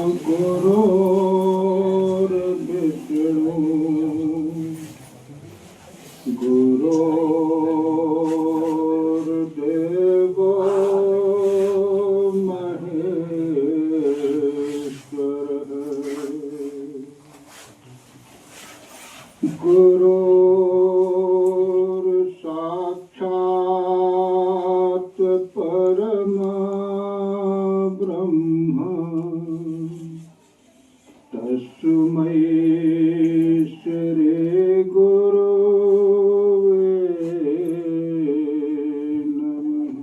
गुरुर्विष्णु गुरुर्देवो महेश्वरः गुरुर्साक्षात् परमब्रह्म तस्मै श्री गुरुवे नमः।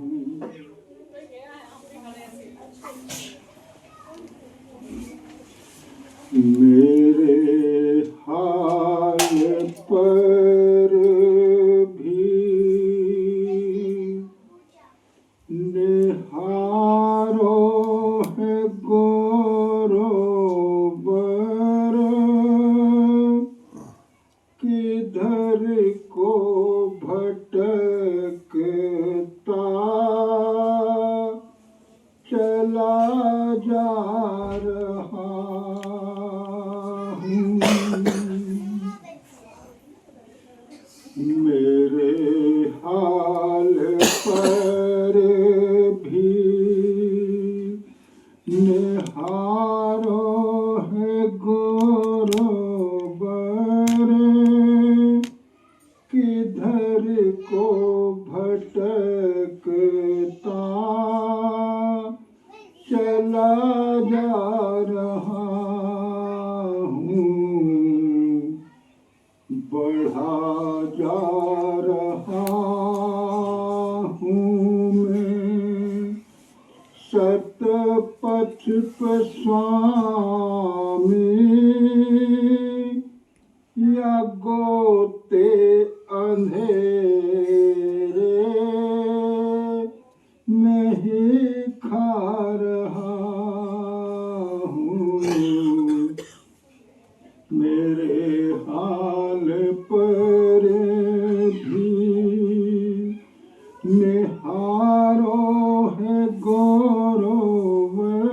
मेरे हाल पर भी निहारो है गोरोबर, किधर को भटकता चला जा रहा हूँ। मेरे हाल पर भी निहारो है गोरोबर, किधर को भटकता चला जा रहा हूँ। बढ़ा जा रहा हूँ मैं सतपथ पे स्वामी, या गोते अंधेरे में ही खा रहा हूँ। मेरे हाल पर भी निहारो है गोरोबर,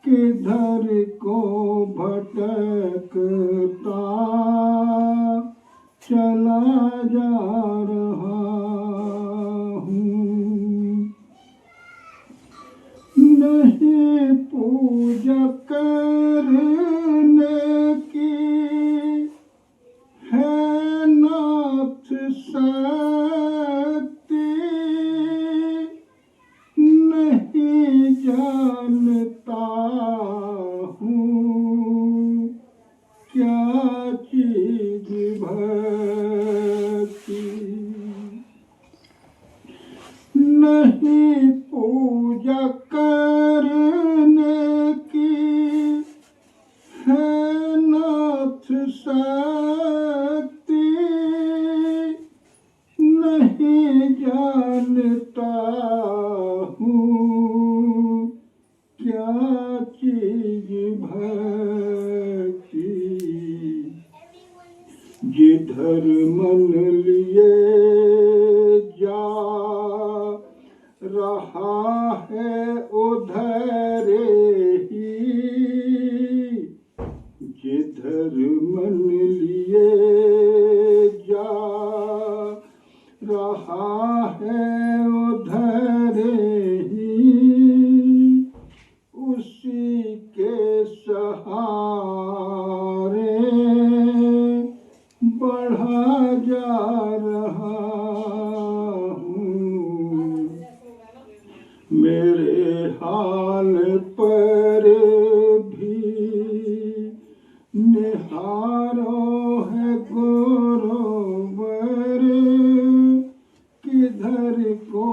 किधर को भटकता चला जा रहा हूँ। नहीं पूजा करने की है नाथ शक्ति, नहीं जानता हूँ क्या चीज भक्ति। नहीं पूजा करने की है नाथ शक्ति, नहीं जानता हूँ क्या चीज भक्ति। जिधर मन लिए जा रहा है उधर ही, जिधर मन लिए जा रहा है उधर ही, उसी के सहारे बढ़ा जा रहा हूँ। मेरे हाल पर भी निहारो है गोरोबर, किधर को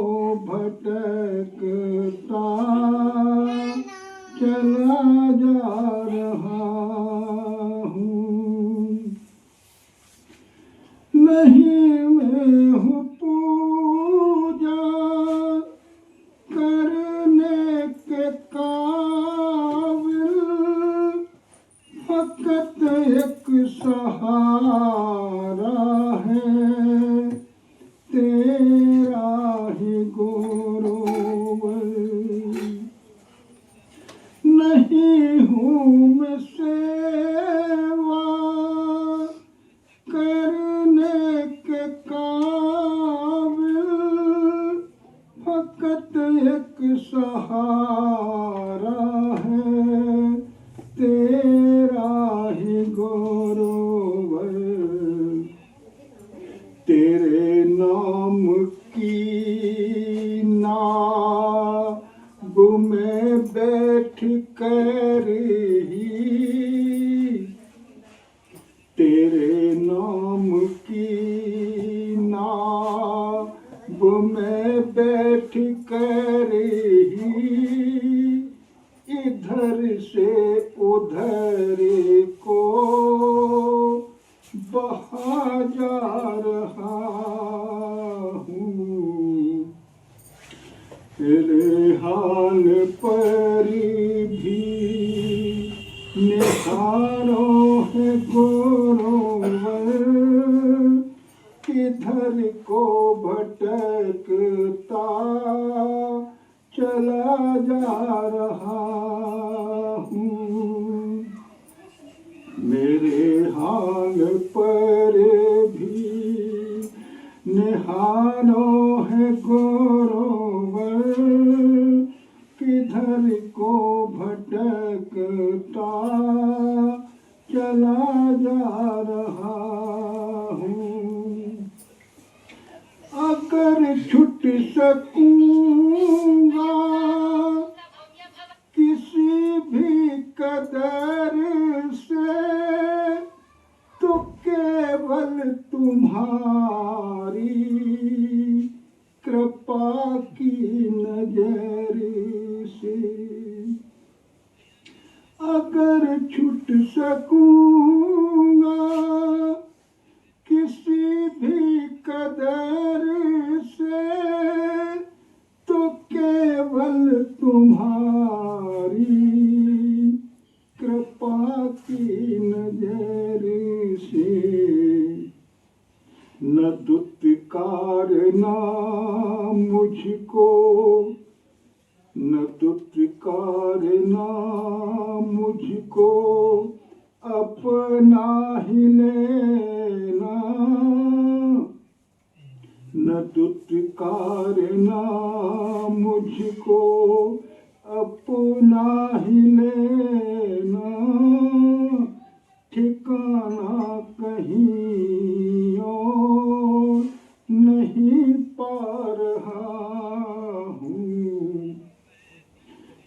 भटकता चला जा रहा हूँ। नहीं मैं हूँ पूजा करने के काबिल, फकत एक सहारा है तेरा ही गुरुवर। नहीं हूँ मैं सेवा करने के काबिल, फकत एक सहारा है तेरा ही गौरव। तेरे नाम की नाव में बैठ कर ही, तेरे नाम की नाव में बैठ कर ही, इधर से उधर को बहा जा रहा हूँ। तेरे हाल पर भी निहारो है गोरोवर, किधर को भटकता चला जा रहा हूँ। मेरे हाल पर भी निहारो है गोरोवर, किधर को भटकता चला जा रहा हूँ। अगर छुट सकूंगा किसी भी कदर से, तो केवल तुम्हारी कृपा की नजर से। अगर छूट सकूंगा किसी भी कदर से, तो केवल तुम्हारी कृपा की नजर से। न दुत्कार ना मुझको, न दुत्कार ना मुझको अपना ही लेना, न दुत्कार ना मुझको अपना ही लेना, ठिकाना कहीं और नहीं पा रहा हूँ।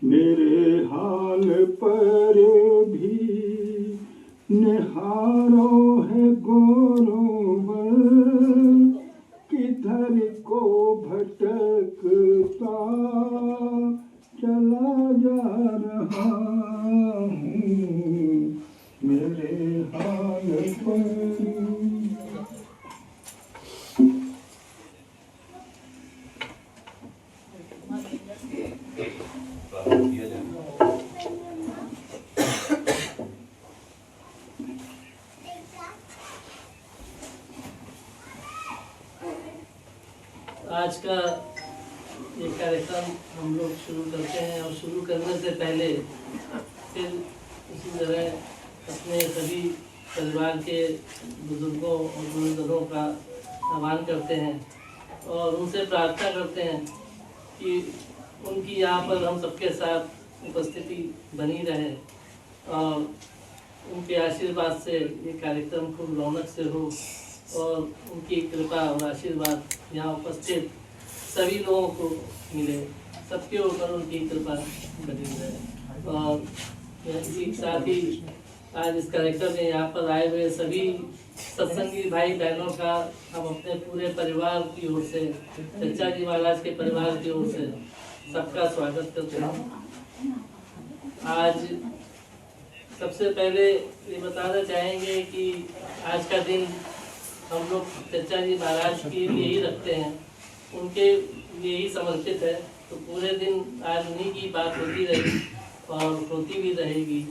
मेरे हाल पर भी निहारो है गोरोवर, किधर को भटकता चला जा रहा हूँ। मेरे हाल पर आज का ये कार्यक्रम हम लोग शुरू करते हैं और शुरू करने से पहले फिर इसी तरह अपने सभी परिवार के बुजुर्गों और गुरुजनों का आह्वान करते हैं और उनसे प्रार्थना करते हैं कि उनकी यहाँ पर हम सबके साथ उपस्थिति बनी रहे और उनके आशीर्वाद से ये कार्यक्रम खूब रौनक से हो और उनकी कृपा और आशीर्वाद यहाँ उपस्थित सभी लोगों को मिले, सबके ऊपर उनकी कृपा बनी रहे। और इसी के साथ ही आज इस कार्यक्रम में यहाँ पर आए हुए सभी सत्संगी भाई बहनों का हम अपने पूरे परिवार की ओर से, चचा जी महाराज के परिवार की ओर से सबका स्वागत करते हैं। आज सबसे पहले ये बताना चाहेंगे कि आज का दिन हम लोग चचा जी महाराज के लिए ही रखते हैं, उनके लिए ही समर्पित है। तो पूरे दिन आज उन्हीं की बात होती रहेगी और होती भी रहेगी।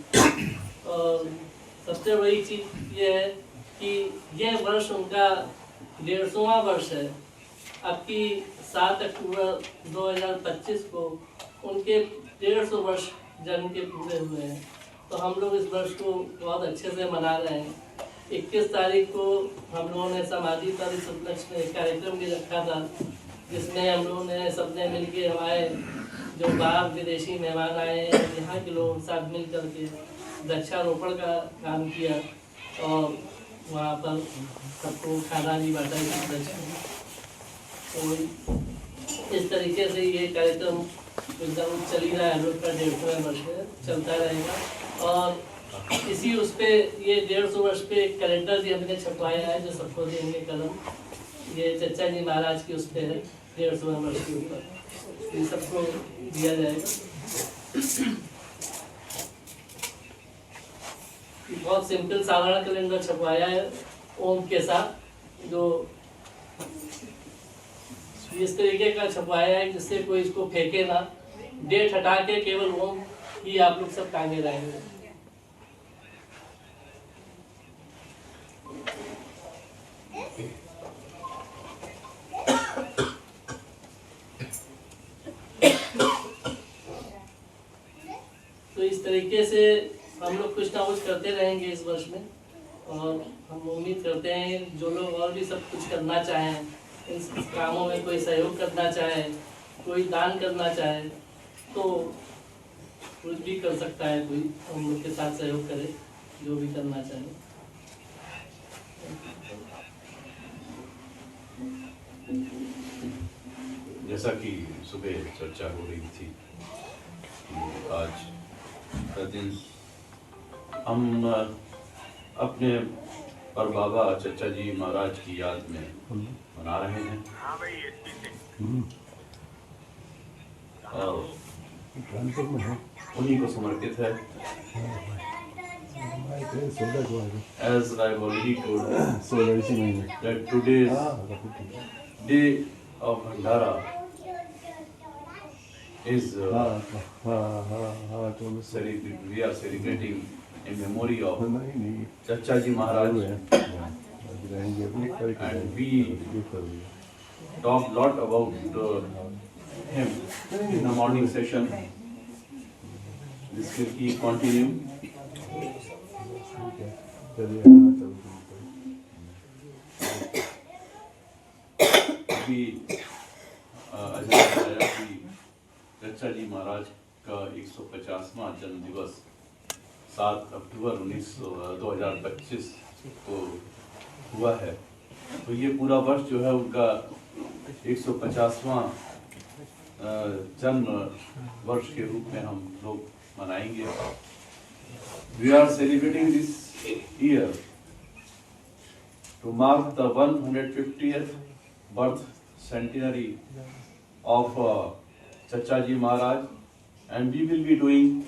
और सबसे बड़ी चीज़ ये है कि यह वर्ष उनका 150वां वर्ष है। अब की 7 अक्टूबर 2025 को उनके 150 वर्ष जन्म के पूरे हुए हैं। तो हम लोग इस वर्ष को बहुत अच्छे से मना रहे हैं। 21 तारीख को हम लोगों ने समाधि पर इस उपलक्ष्य में एक कार्यक्रम भी रखा था, जिसमें हम लोगों ने सबने मिलके हमारे जो बाहर विदेशी मेहमान आए हैं यहाँ के लोगों के साथ मिल करके वृक्षारोपण का काम किया और वहाँ पर सबको खाना भी बांटा गया। तो इस तरीके से ये कार्यक्रम एकदम चल ही रहा है। हम लोग का 150वां वर्ष में चलता रहेगा। और इसी उस पे ये 150 वर्ष पे एक कैलेंडर भी हमने छपवाया है जो सबको देंगे कलम। ये चचा जी महाराज की उस पे है 150वां वर्ष के ऊपर, ये सबको दिया जाएगा। बहुत सिंपल साधारण कैलेंडर छपवाया है ओम के साथ, जो इस तरीके का छपवाया है जिससे कोई इसको फेंके ना, डेट हटा के केवल ओम ही आप लोग सब टांगे रहेंगे। तो इस तरीके से हम लोग कुछ ना कुछ करते रहेंगे इस वर्ष में। और हम उम्मीद करते हैं जो लोग और भी सब कुछ करना चाहें, इन कामों में कोई सहयोग करना चाहे, कोई दान करना चाहे, तो कुछ भी कर सकता है। कोई हम लोग के साथ सहयोग करे जो भी करना चाहे। जैसा कि सुबह चर्चा हो रही थी कि आज का दिन हम अपने पर बाबा चचा जी महाराज की याद में मना रहे हैं। और उन्हीं को समर्पित है। As I've already told that today's day of Bhandara is we are celebrating in memory of Chacha Ji Maharaj, and we talk lot about him in the morning session. This will keep continue. चचा जी महाराज का 150वां जन्म दिवस 7 अक्टूबर 2025 को हुआ है। तो ये पूरा वर्ष जो है उनका 150वां जन्म वर्ष के रूप में हम लोग मनाएंगे। We are celebrating this year to mark the 150th birth centenary of Chacha Ji Maharaj, and we will be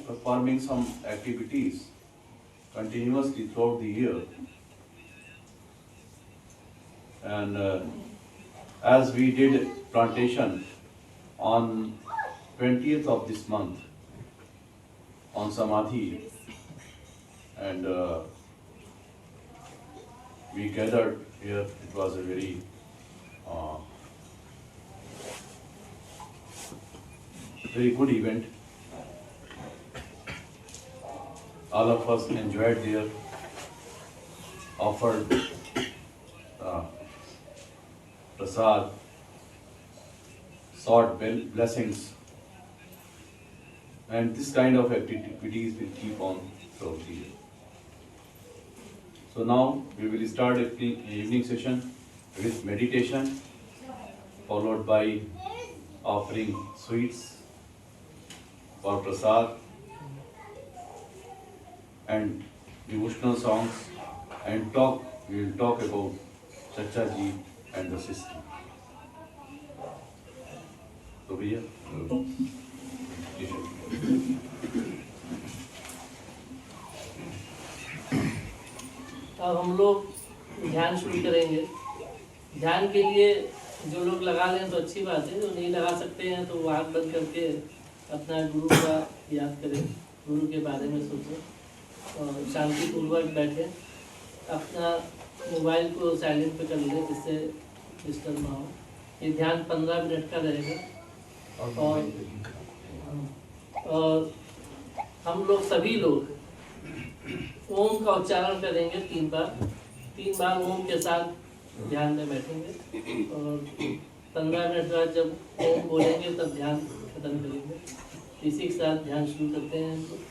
performing some activities continuously throughout the year. And as we did plantation on 20th of this month on Samadhi, and we gathered here. It was a very very good event. All of us enjoyed there, offered prasad, sought blessings, and this kind of activities will keep on throughout the year. So now we will start an evening session with meditation, followed by offering sweets for prasad and devotional songs, and we will talk about Chacha Ji and the system. So भैया अब हम लोग ध्यान शुरू करेंगे। ध्यान के लिए जो लोग लगा लें तो अच्छी बात है, जो नहीं लगा सकते हैं तो आँख बंद करके अपना गुरु का याद करें, गुरु के बारे में सोचें और शांतिपूर्वक बैठें। अपना मोबाइल को साइलेंट पे कर लें जिससे डिस्टर्ब ना हो। ये ध्यान 15 मिनट का रहेगा। और हम लोग सभी लोग ओम का उच्चारण करेंगे 3 बार। 3 बार ओम के साथ ध्यान में बैठेंगे और 15 मिनट बाद जब ओम बोलेंगे तब ध्यान खत्म करेंगे। इसी के साथ ध्यान शुरू करते हैं हम लोग।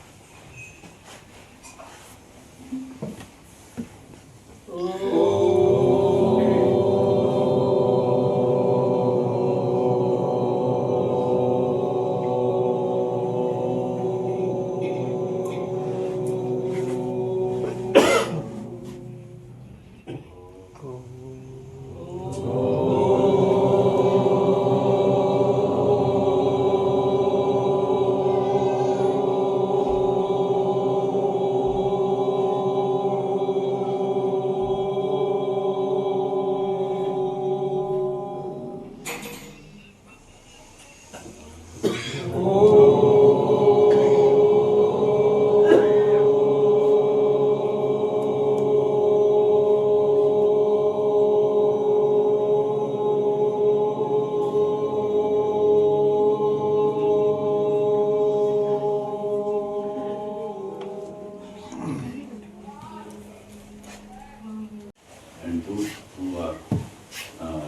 And those who are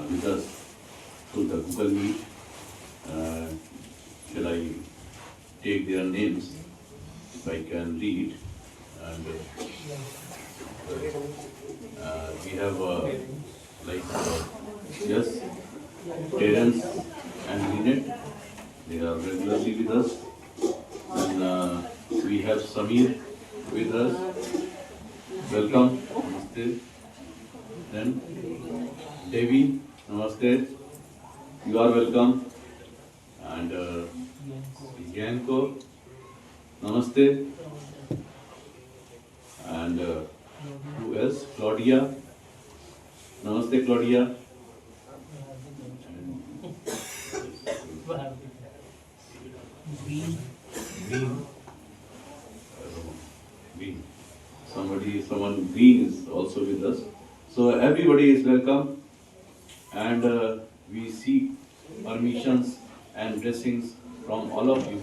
with us through the Google Meet, shall I take their names if I can read? And we have yes, Terence and Lynette, they are regularly with us. And we have Samir with us. Welcome. Namaste. Then Devi, Namaste. You are welcome. And Yanko, Namaste. And who else? Claudia. Namaste, Claudia. Green. Someone green is also with us. So everybody is welcome, and we seek permissions and blessings from all of you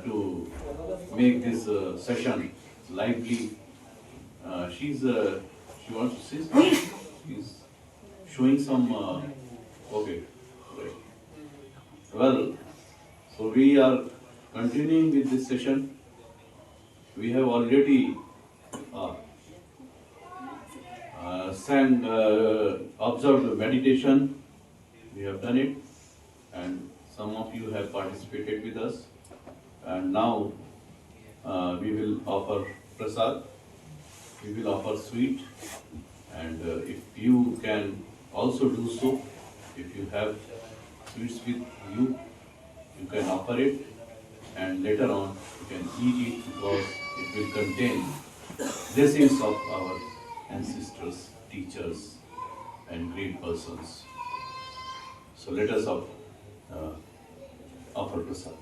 to make this session lively. She wants to say something. She's showing some. Okay, right. Well, so we are continuing with this session. We have already observed the meditation. We have done it, and some of you have participated with us. And now we will offer prasad. We will offer sweet, and if you can also do so, if you have sweets with you, you can offer it, and later on you can eat it because it will contain blessings of our ancestors, teachers, and great persons. So let us offer prasad.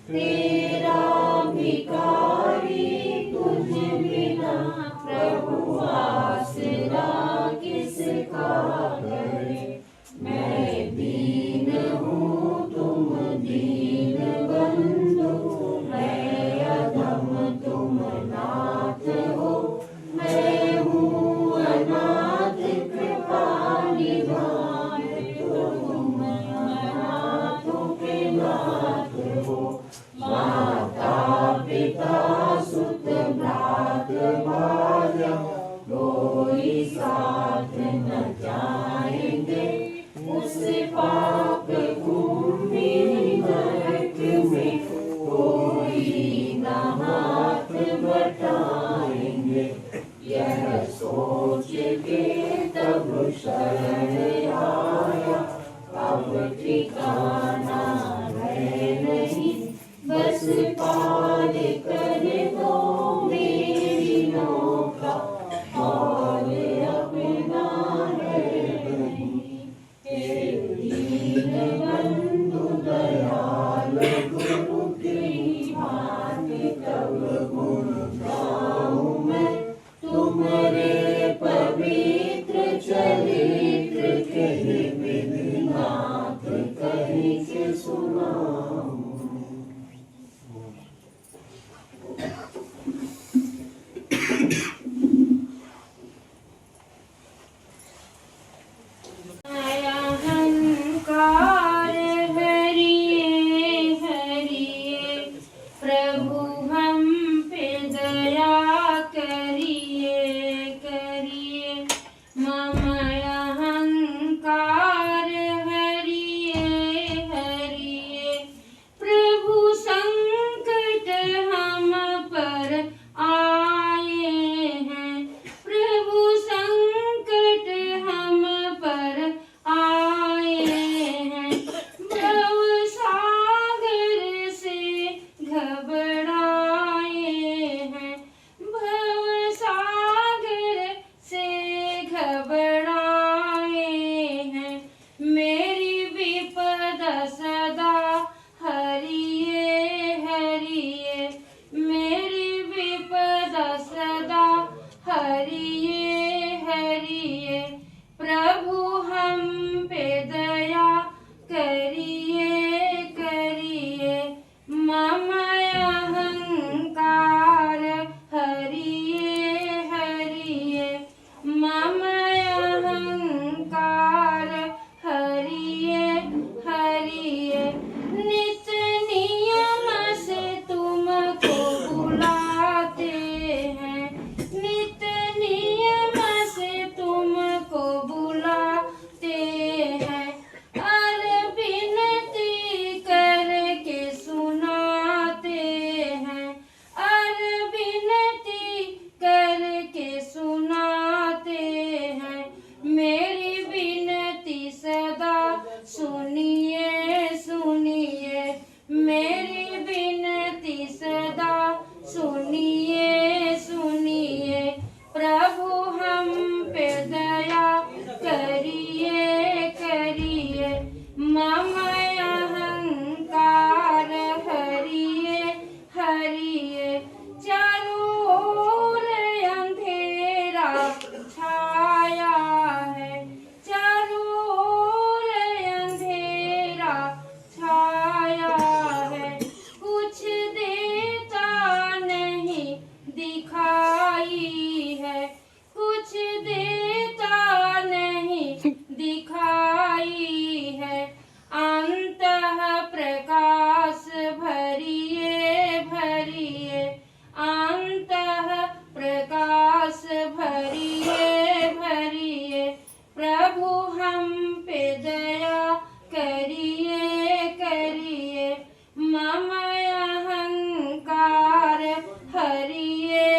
तेरा भिखारी तुझ बिना प्रभु आसरा किसका करे। मैं दीन हूँ तुम दीन बंधु, मैं अधम तुम नाथ हो। मैं हूँ अनाथ कृपा निधान, तुम अनाथों के नाथ हो। माता पिता सुत भ्रात भार्या कोई साथ न जाएंगे। उस पाप भूमि नरक में कोई न हाथ बटाएंगे। यह सोच के तब शरण आया, अब ठिकाना है नहीं। बस पार कर दो मेरी नौका, और अपना है नहीं। हे दीन बंधु दयाल गुरु की भांति तब गुण गाऊं मैं। तुम्हारे पवित्र चरित्र कहीं विधिनाथ कहीं के सुनाऊं। अहंकार हरिये हरिये, प्रभु हम पे दया करिए करिए। मम अहंकार हरिये हरिये, प्रभु संकट हम पर आए हैं। प्रभु संकट हम पर आए हैं। भव सागर से घबराए हैं। भव सागर से घबराए हैं। मेरी विपदा सदा हरिये हरिये, मेरी विपदा सदा हरिये हरिये। प्रभु हम पे दया करिए करिए। मम अहंकार हरिये हरिये, मम अहंकार हरिये हरिये। नित नियम से तुमको बुलाते हैं, नित नियम से तुमको बुलाते हैं। और विनती करके सुनाते हैं, और विनती करके सुनाते हैं। मेरी विनती सदा सुनिए सुनिए, मेरी विनती सदा सुनिए सुनिए। प्रभु हम पे दया करिए करिए। मम अहंकार हरिये हरिये, चारों ओर अंधेरा छाया है। चारों ओर अंधेरा छाया है। कुछ देता नहीं दिखाई है, कुछ देता नहीं दिखाई है। अंतः प्रकाश भरिए भरिए, अंतः प्रकाश भरिए भरिए। प्रभु हम पे दया करिए करिए। मम अहंकार हरिये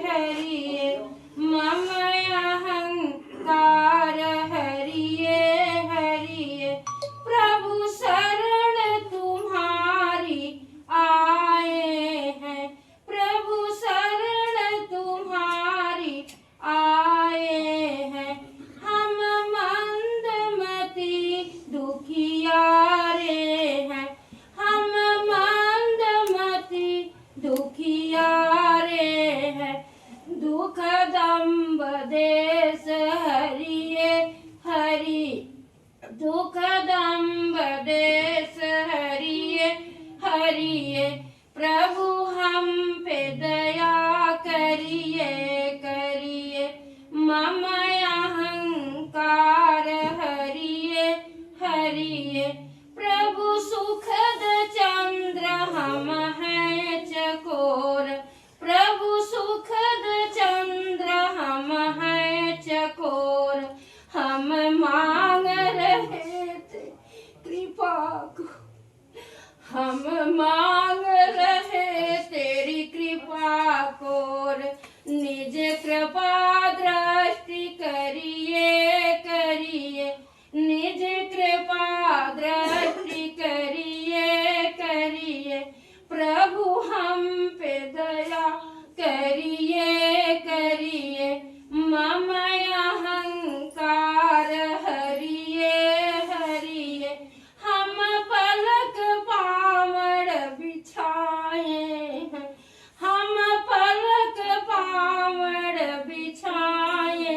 हरिये, मम अहंकार हरिये हरिये। प्रभु शरण तुम्हारी सुखद चंद्र हम हैं चकोर, प्रभु सुखद चंद्र हम हैं चकोर। हम मांग रहे थे कृपा को, हम मांग रहे तेरी कृपा को। निज कृपा दृष्टि करिए करिए, निज कृपा दृष्टि करिए करिए। प्रभु हम पे दया करिए करिए, मम अहंकार हरिए हरिए। हम पलक पावड़ बिछाए हैं, हम पलक पावड़ बिछाए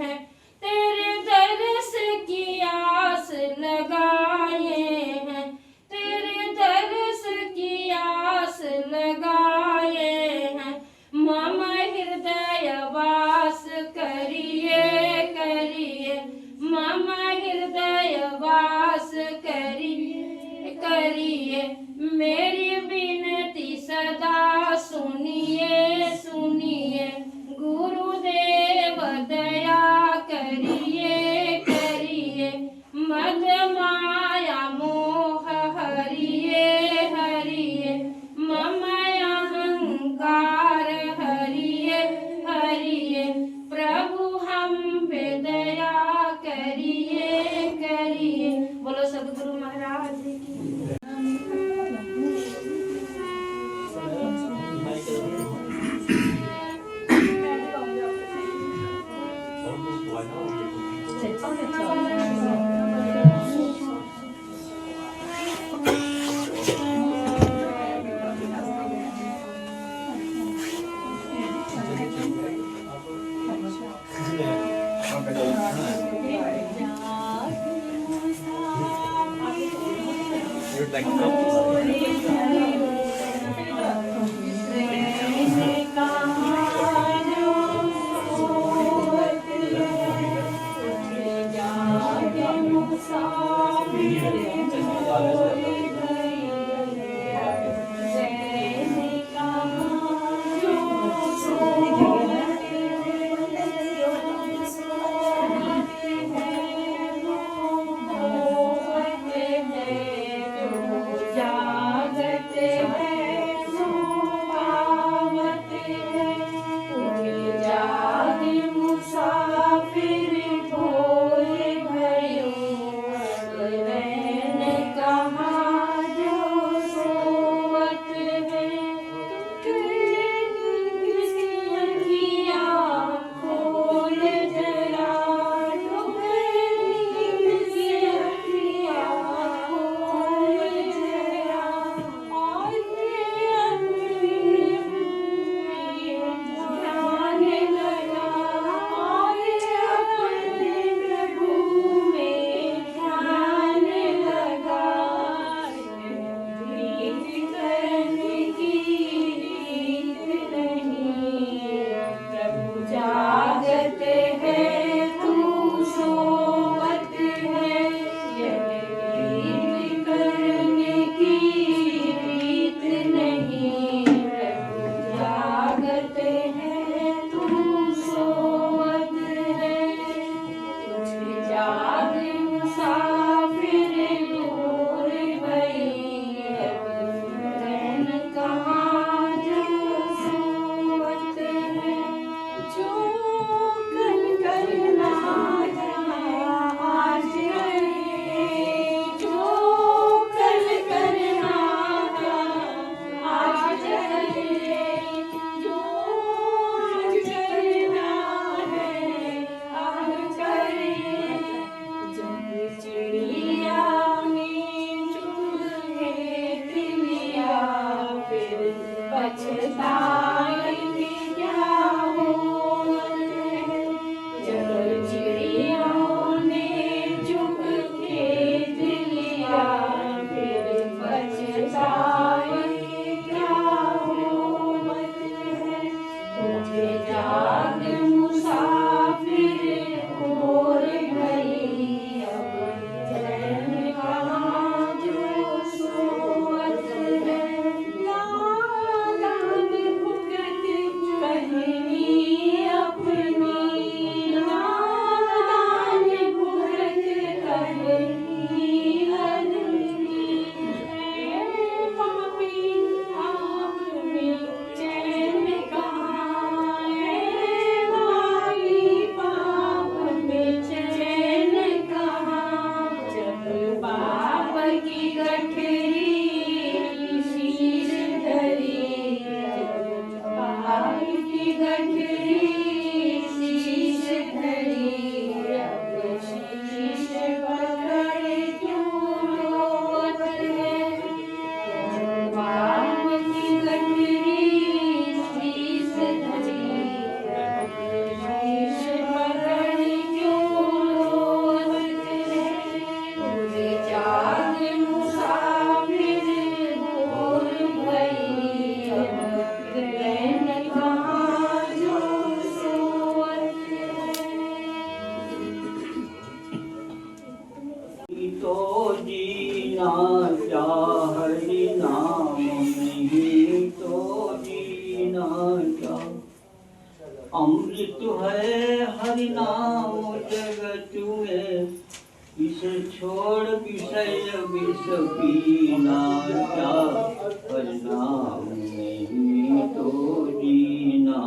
हैं। तेरे दर्श की आस लगाए हैं, तेरे दर्श की आस लगाए हैं। मम हृदय वास करिए करिए, मम हृदय वास करिए करिए। मेरी विनती सदा सुनिए सुनिए, गुरुदेव दया करिए करिए। मद माया मोह हरिए हरिए, मम अहंकार हरिए हरिए। प्रभु हम पे दया करिए करिए। बोलो सदगुरु महाराज की। गठरी शीश धरी पहाड़ की गठरी शीश धरी शीश पकड़ क्यों रोत है बाम की गठरी शीश धरी शीश पकड़ क्यों रोत है पूरे जाग मुसाफिर दूर भई रैन कहाँ जो सोत तो जीना क्या हरि नाम नहीं तो जीना क्या अमृत है हरि नाम जगत में इसे छोड़ विषय विष पीना क्या हरि नाम नहीं तो जीना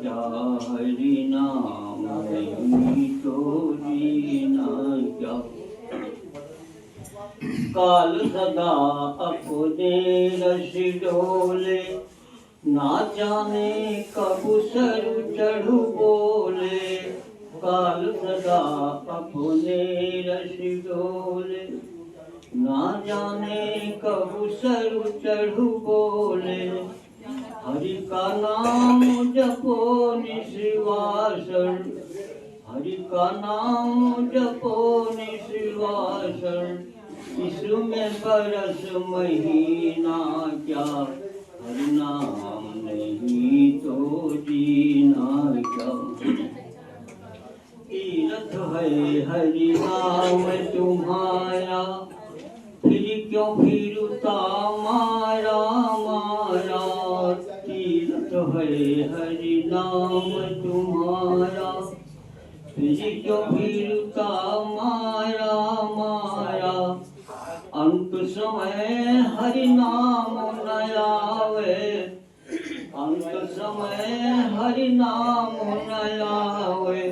क्या हरि नाम नहीं तो जीना क्या काल सदा अपने रस डोले ना जाने कब सर चढ़ बोले काल सदा अपने रस डोले ना जाने कब सर चढ़ बोले हरि का नाम जपो निश्वासन हरि का नाम जपो निश्वासन इसमें बरस महीना क्या हरि नाम नहीं तो जीना क्या तीर्थ है हरि नाम तुम्हारा फिर क्यों फिरता मारा मारा तीर्थ है हरि नाम तुम्हारा फिर क्यों फिरता मारा मारा अंत समय हरि नाम न आवे अंत समय हरि नाम न आवे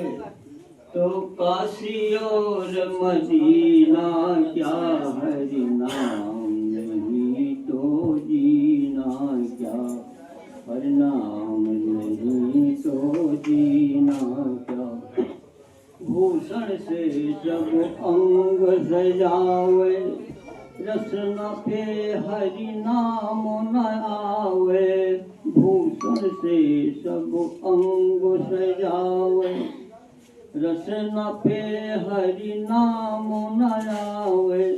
तो काशी और मदीना क्या हरि नाम नहीं तो जीना क्या हरि नाम नहीं तो जीना क्या भूषण से जब अंग सजावे रसना पे हरि नाम न आवे भूषण से सब अंग सजावे रसना पे हरि नाम न आवे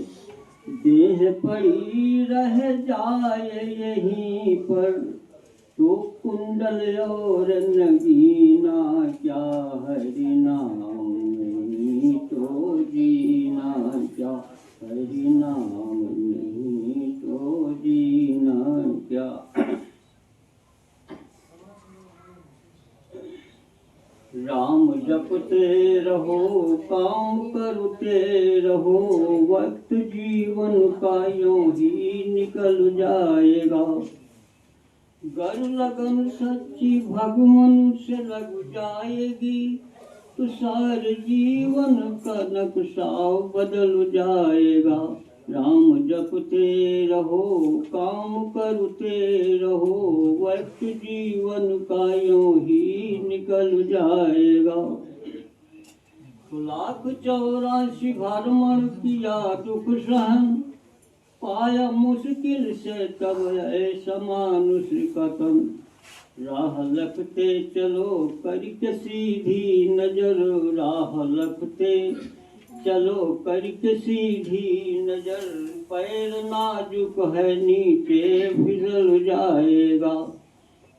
देह पड़ी रह जाए यहीं पर तो कुंडल और नगीना क्या हरि नाम नहीं तो जीना क्या हरि नाम नहीं तो जीना क्या राम जपते रहो काम करते रहो वक्त जीवन का यूं ही निकल जाएगा गर लगन सच्ची भगवान से लग जाएगी तो सारे जीवन का नक्शा बदल जाएगा राम जपते रहो काम करते रहो वक्त जीवन का यूं ही निकल जाएगा 1,84 भ्रमण किया दुख सहन पाया मुश्किल से तब ऐसा मानुष कथन राह लपते चलो करके सीधी नजर राह लपते चलो करके सीधी नजर पैर नाजुक है नीचे फिसल जाएगा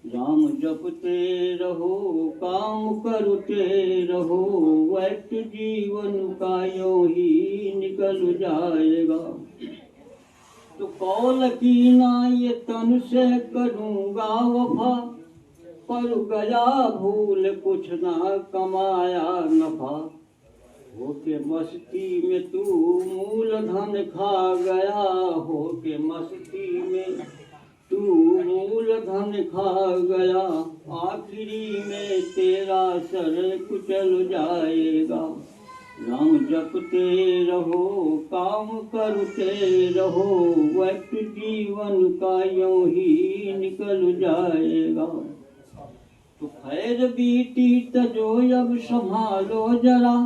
राम जपते रहो काम करते रहो वक्त जीवन का यूं ही निकल जाएगा तो कौल की ना ये तन से करूँगा वफा पर गया भूल कुछ ना कमाया नफा होके मस्ती में तू मूल धन खा गया होके मस्ती में तू मूल धन खा गया आखिरी में तेरा सर कुचल जाएगा राम जपते रहो, काम करते रहो, वक्त जीवन का यूं ही निकल जाएगा। तो खैर बीती तजो अब संभालो जरा,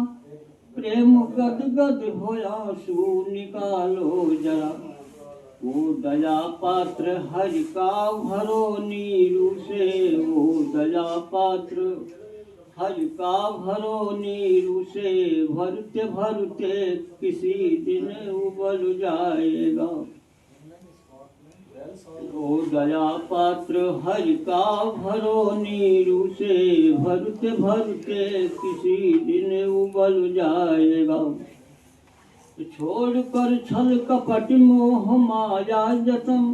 प्रेम गद गद होया आंसू निकालो जरा। वो दया पात्र हरि का भरो नीरू से, वो दया पात्र हरि का भरो नीरू से, भरते भरते किसी दिन उबल जाएगा। वो दया पात्र हरि का भरो नीरू से, भरते भरते किसी दिन उबल जाएगा। छोड़ कर छल कपट मोह माया जतन,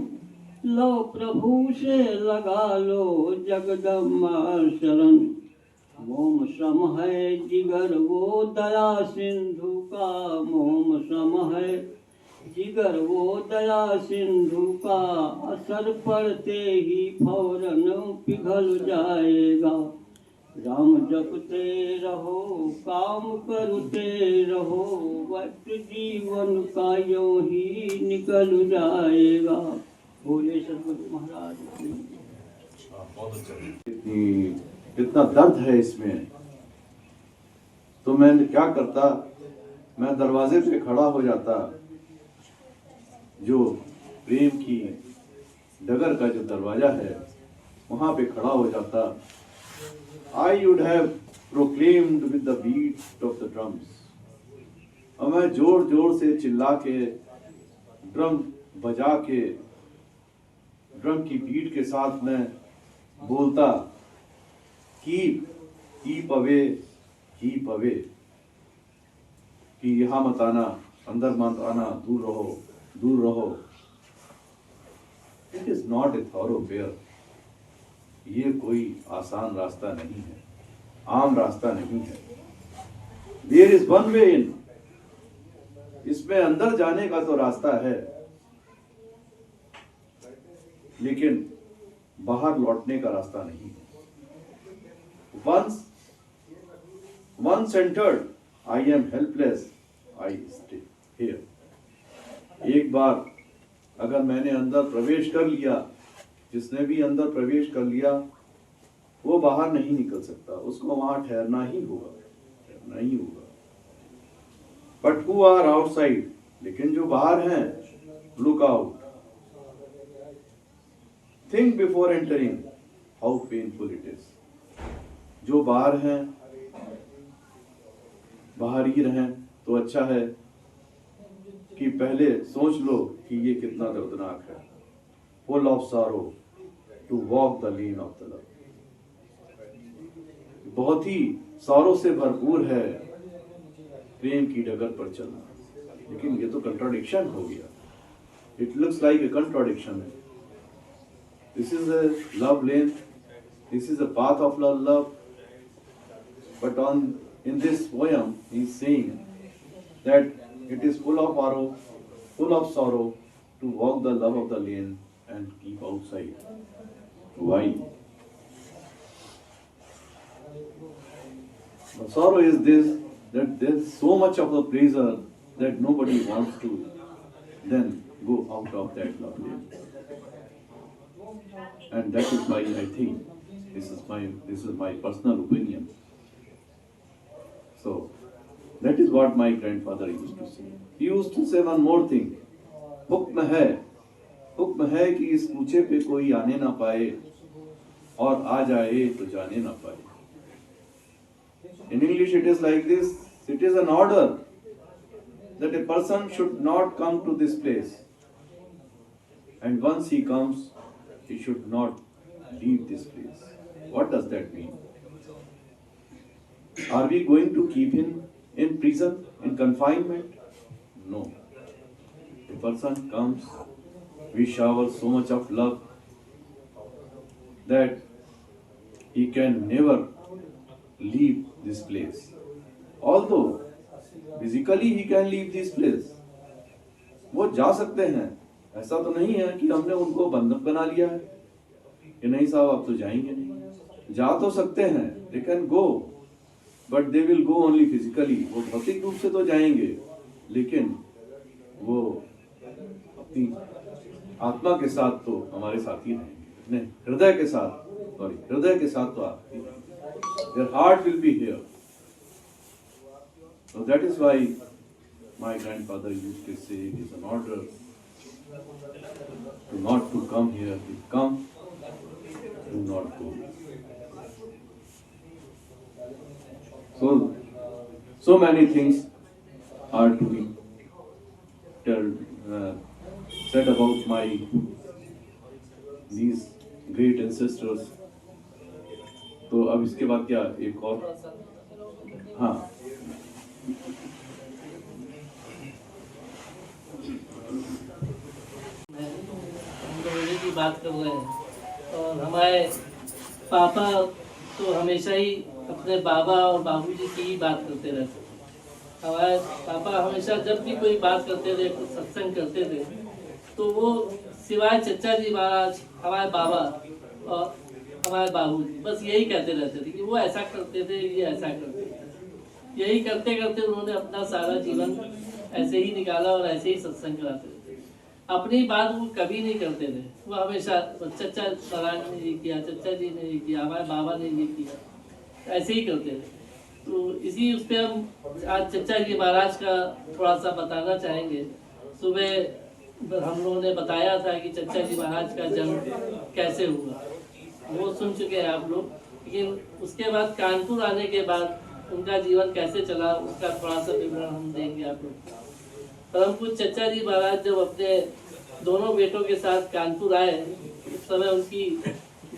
लो प्रभु से लगा लो जगदम्बा शरण। मोम सम है जिगर वो दया सिंधु का, मोम सम है जिगर वो दया सिंधु का, असर पड़ते ही फौरन पिघल जाएगा। राम जपते रहो, काम करते रहो, वक्त जीवन का यूं ही निकल जाएगा। बोले सतगुरु महाराज की। बहुत अच्छा। इतना दर्द है इसमें, तो मैं क्या करता, मैं दरवाजे पे खड़ा हो जाता, जो प्रेम की डगर का जो दरवाजा है वहां पे खड़ा हो जाता। I would have proclaimed with the beat of the drums, और मैं जोर जोर से चिल्ला के, ड्रम बजा के, ड्रम की बीट के साथ मैं बोलता, कीप अवे, कीप अवे, कि यहाँ मत आना, अंदर मत आना, दूर रहो, दूर रहो। इट इज नॉट ए थॉरोफेयर, ये कोई आसान रास्ता नहीं है, आम रास्ता नहीं है। देयर इज वन वे इन, इसमें अंदर जाने का तो रास्ता है, लेकिन बाहर लौटने का रास्ता नहीं है। Once entered, I am helpless, I stay here. एक बार अगर मैंने अंदर प्रवेश कर लिया, जिसने भी अंदर प्रवेश कर लिया वो बाहर नहीं निकल सकता, उसको वहां ठहरना ही होगा, ठहरना ही होगा। बट हु आर आउटसाइड, लेकिन जो बाहर हैं, look out, think before entering how painful it is. जो बाहर हैं, बाहर ही रहें तो अच्छा है, कि पहले सोच लो कि ये कितना दर्दनाक है। Full of sorrow to walk the lane of the love, बहुत ही सॉरो से भरपूर है प्रेम की डगर पर चलना। लेकिन ये तो कंट्राडिक्शन हो गया, it looks like a contradiction. This is a love lane, this is a path of love, but in this poem he is saying that it is full of sorrow to walk the love of the lane and keep outside. Why? The sorrow is this, that there is so much of a pressure that nobody wants to then go out of that love lane. And that is why I think this is my personal opinion. So that is what my grandfather used to say. He used to say one more thing. हुक्म है कि इस कूचे पे कोई आने ना पाए, और आ जाए तो जाने ना पाए. In English it is like this. It is an order that a person should not come to this place, and once he comes, he should not leave this place. What does that mean? Are we going to keep him in prison, in confinement? No. A person comes, we shower so much of love that he can never leave this place. Although physically he can leave this place. वो जा सकते हैं, ऐसा तो नहीं है कि हमने उनको बंधक बना लिया है कि नहीं साहब आप तो जाएंगे नहीं. जा तो सकते हैं, they can go, but they will go only physically, वो भौतिक रूप से तो जाएंगे लेकिन वो अपनी आत्मा के साथ तो हमारे साथ ही रहेंगे, अपने हृदय के साथ, हृदय के साथ तो आप, their heart will be here. So that is why my grandfather used to say it is an order to not to come here, to come, do not go. So many things are to be said about my these great ancestors. तो अब इसके बाद क्या एक और, हाँ हम लोग की बात कर रहे हैं और हमारे पापा तो हमेशा ही अपने बाबा और बाबूजी की ही बात करते रहते थे। हमारे पापा हमेशा जब भी कोई बात करते थे, कुछ सत्संग करते थे, तो वो सिवाय चचा जी महाराज, हमारे बाबा और हमारे बाबूजी बस यही कहते रहते थे कि वो ऐसा करते थे, ये ऐसा करते थे। यही करते करते उन्होंने अपना सारा जीवन ऐसे ही निकाला और ऐसे ही सत्संग कराते थे। अपनी बात वो कभी नहीं करते थे, वो हमेशा चचा महाराज ने ये किया, चचा जी ने ये किया, हमारे बाबा ने ये किया, ऐसे ही करते थे। तो इसी उस पर हम आज चचा जी महाराज का थोड़ा सा बताना चाहेंगे। सुबह हम लोगों ने बताया था कि चचा जी महाराज का जन्म कैसे हुआ, वो सुन चुके हैं आप लोग, लेकिन उसके बाद कानपुर आने के बाद उनका जीवन कैसे चला उसका थोड़ा सा विवरण हम देंगे आप लोग। परम पूज्य चचा जी महाराज जब अपने दोनों बेटों के साथ कानपुर आए, उस समय उनकी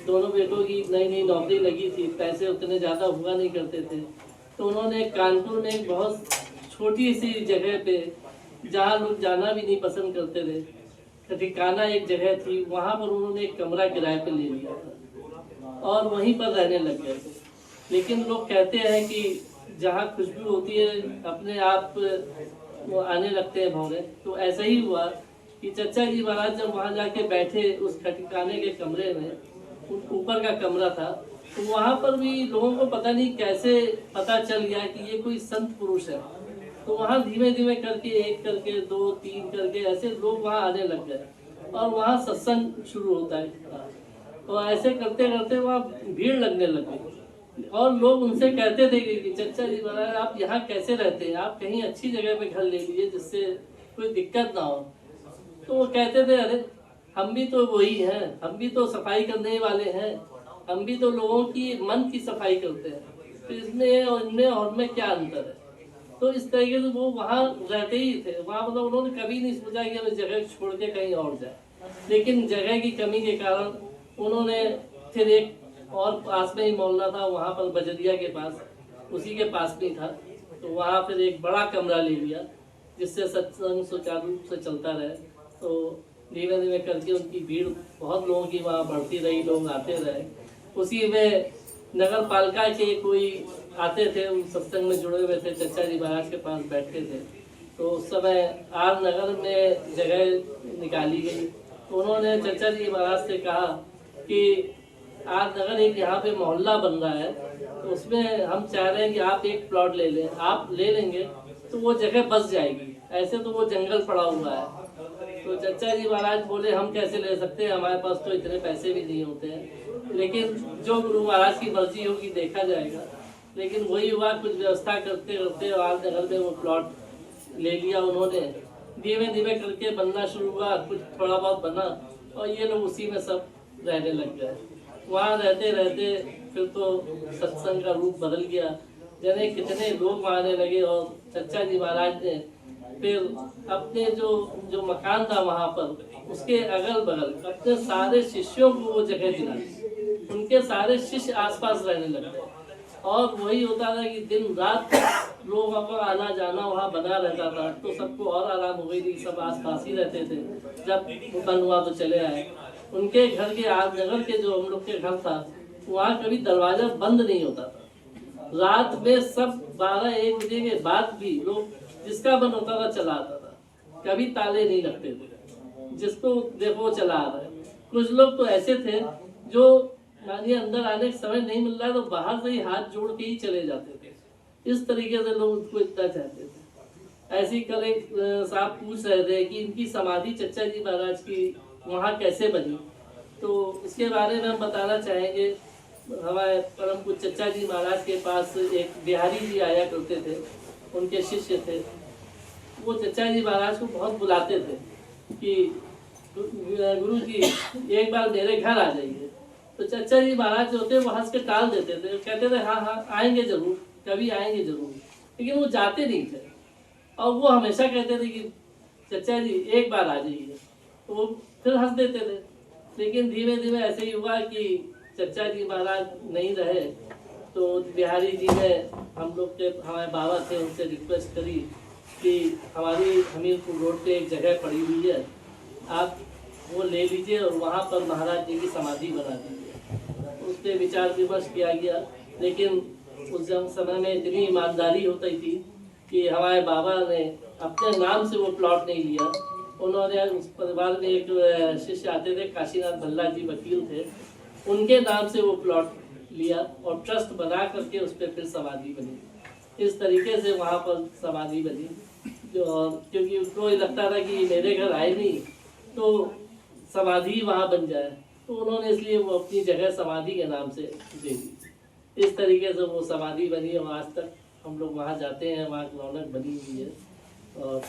दोनों बेटों की नई नई नौकरी लगी थी, पैसे उतने ज़्यादा हुआ नहीं करते थे, तो उन्होंने कानपुर में एक बहुत छोटी सी जगह पे, जहाँ लोग जाना भी नहीं पसंद करते थे, ठिकाना एक जगह थी, वहाँ पर उन्होंने एक कमरा किराए पे ले लिया था और वहीं पर रहने लग गए थे। लेकिन लोग कहते हैं कि जहाँ खुशबू होती है अपने आप वो आने लगते हैं भौरे। तो ऐसा ही हुआ कि चचा जी महाराज जब वहाँ जाके बैठे उस ठिकाने के कमरे में, ऊपर का कमरा था, तो वहाँ पर भी लोगों को पता नहीं कैसे पता चल गया कि ये कोई संत पुरुष है। तो वहाँ धीमे धीमे करके, एक करके, दो तीन करके, ऐसे लोग वहाँ आने लग गए और वहाँ सत्संग शुरू होता है। तो ऐसे करते करते वहाँ भीड़ लगने लग गई और लोग उनसे कहते थे कि चचा जी महाराज आप यहाँ कैसे रहते हैं, आप कहीं अच्छी जगह पे घर ले लीजिए जिससे कोई दिक्कत ना हो। तो वो कहते थे अरे हम भी तो वही हैं, हम भी तो सफाई करने वाले हैं, हम भी तो लोगों की मन की सफाई करते हैं, तो इसमें और इनमें और में क्या अंतर है। तो इस तरीके से वो वहाँ रहते ही थे। वहाँ मतलब उन्होंने कभी नहीं सोचा कि हमें जगह छोड़ के कहीं और जाए, लेकिन जगह की कमी के कारण उन्होंने फिर एक और पास में ही मोहल्ला था, वहाँ पर बजरिया के पास, उसी के पास में था, तो वहाँ फिर एक बड़ा कमरा ले लिया जिससे सत्संग सुचारू रूप से चलता रहे। तो धीमे धीमे करके उनकी भीड़ बहुत लोगों की वहाँ बढ़ती रही, लोग आते रहे। उसी में नगर पालिका के कोई आते थे, उस सत्संग में जुड़े हुए थे, चचा जी महाराज के पास बैठते थे। तो उस समय आर नगर में जगह निकाली गई, तो उन्होंने चचा जी महाराज से कहा कि आज नगर एक यहाँ पे मोहल्ला बन रहा है, तो उसमें हम चाह रहे हैं कि आप एक प्लॉट ले लें। आप ले लेंगे तो वो जगह बस जाएगी, ऐसे तो वो जंगल पड़ा हुआ है। तो चचा जी महाराज बोले हम कैसे ले सकते हैं, हमारे पास तो इतने पैसे भी नहीं होते हैं, लेकिन जो गुरु महाराज की मर्जी होगी देखा जाएगा। लेकिन वही हुआ, कुछ व्यवस्था करते करते आज नगर में वो प्लॉट ले लिया उन्होंने। धीमे धीमे करके बनना शुरू हुआ, कुछ थोड़ा बहुत बना और ये लोग उसी में सब रहने लग गए। वहाँ रहते रहते फिर तो सत्संग का रूप बदल गया, जाने कितने लोग आने लगे। और चचा जी महाराज ने फिर अपने जो मकान था वहाँ पर, उसके अगल बगल अपने सारे शिष्यों को वो जगह दिलाई, उनके सारे शिष्य आसपास रहने लगे। और वही होता था कि दिन रात लोगों का आना जाना वहाँ बना रहता था, तो सबको और आराम हो गई थी, सब आसपास ही रहते थे। जब बंद हुआ तो चले आए। उनके घर के आज नगर के जो हम लोग के घर था, वहाँ कभी दरवाजा बंद नहीं होता था। रात में सब 12-1 बजे के बाद भी लोग जिसका मन होता था चला आता था, कभी ताले नहीं लगते थे, जिसको देखो चला आ रहा है। कुछ लोग तो ऐसे थे जो मानिए अंदर आने का समय नहीं मिल रहा है तो बाहर से ही हाथ जोड़ के ही चले जाते थे, इस तरीके से लोग उसको इतना चाहते थे। ऐसे ही कल एक साहब पूछ रहे थे कि इनकी समाधि चच्चा जी महाराज की वहाँ कैसे बनी, तो इसके बारे में हम बताना चाहेंगे। हमारे परम पूज्य चच्चा जी महाराज के पास एक बिहारी जी आया करते थे, उनके शिष्य थे। वो चच्चा जी महाराज को बहुत बुलाते थे कि गुरु जी एक बार मेरे घर आ जाइए। तो चच्चा जी महाराज जो थे वो हंस के टाल देते थे, कहते थे हाँ हाँ आएंगे जरूर, कभी आएंगे जरूर, लेकिन वो जाते नहीं थे। और वो हमेशा कहते थे कि चच्चा जी एक बार आ जाइए, तो वो फिर हंस देते थे। लेकिन धीमे धीमे ऐसे ही हुआ कि चच्चा जी महाराज नहीं रहे, तो बिहारी जी ने हम लोग के हमारे बाबा थे उनसे रिक्वेस्ट करी कि हमारी हमीरपुर रोड पे एक जगह पड़ी हुई है, आप वो ले लीजिए और वहाँ पर महाराज जी की समाधि बना दीजिए। उस पर विचार विमर्श किया गया, लेकिन उस समय में इतनी ईमानदारी होती थी कि हमारे बाबा ने अपने नाम से वो प्लॉट नहीं लिया। उन्होंने उस परिवार में एक शिष्य आते थे, काशीनाथ भल्ला जी वकील थे, उनके नाम से वो प्लॉट लिया और ट्रस्ट बना करके उस पर फिर समाधि बनी। इस तरीके से वहाँ पर समाधि बनी। जो क्योंकि उसको ये लगता था कि मेरे घर आए नहीं तो समाधि वहाँ बन जाए, तो उन्होंने इसलिए वो अपनी जगह समाधि के नाम से दे दी। इस तरीके से वो समाधि बनी और आज तक हम लोग वहाँ जाते हैं, वहाँ की रौनक बनी हुई है और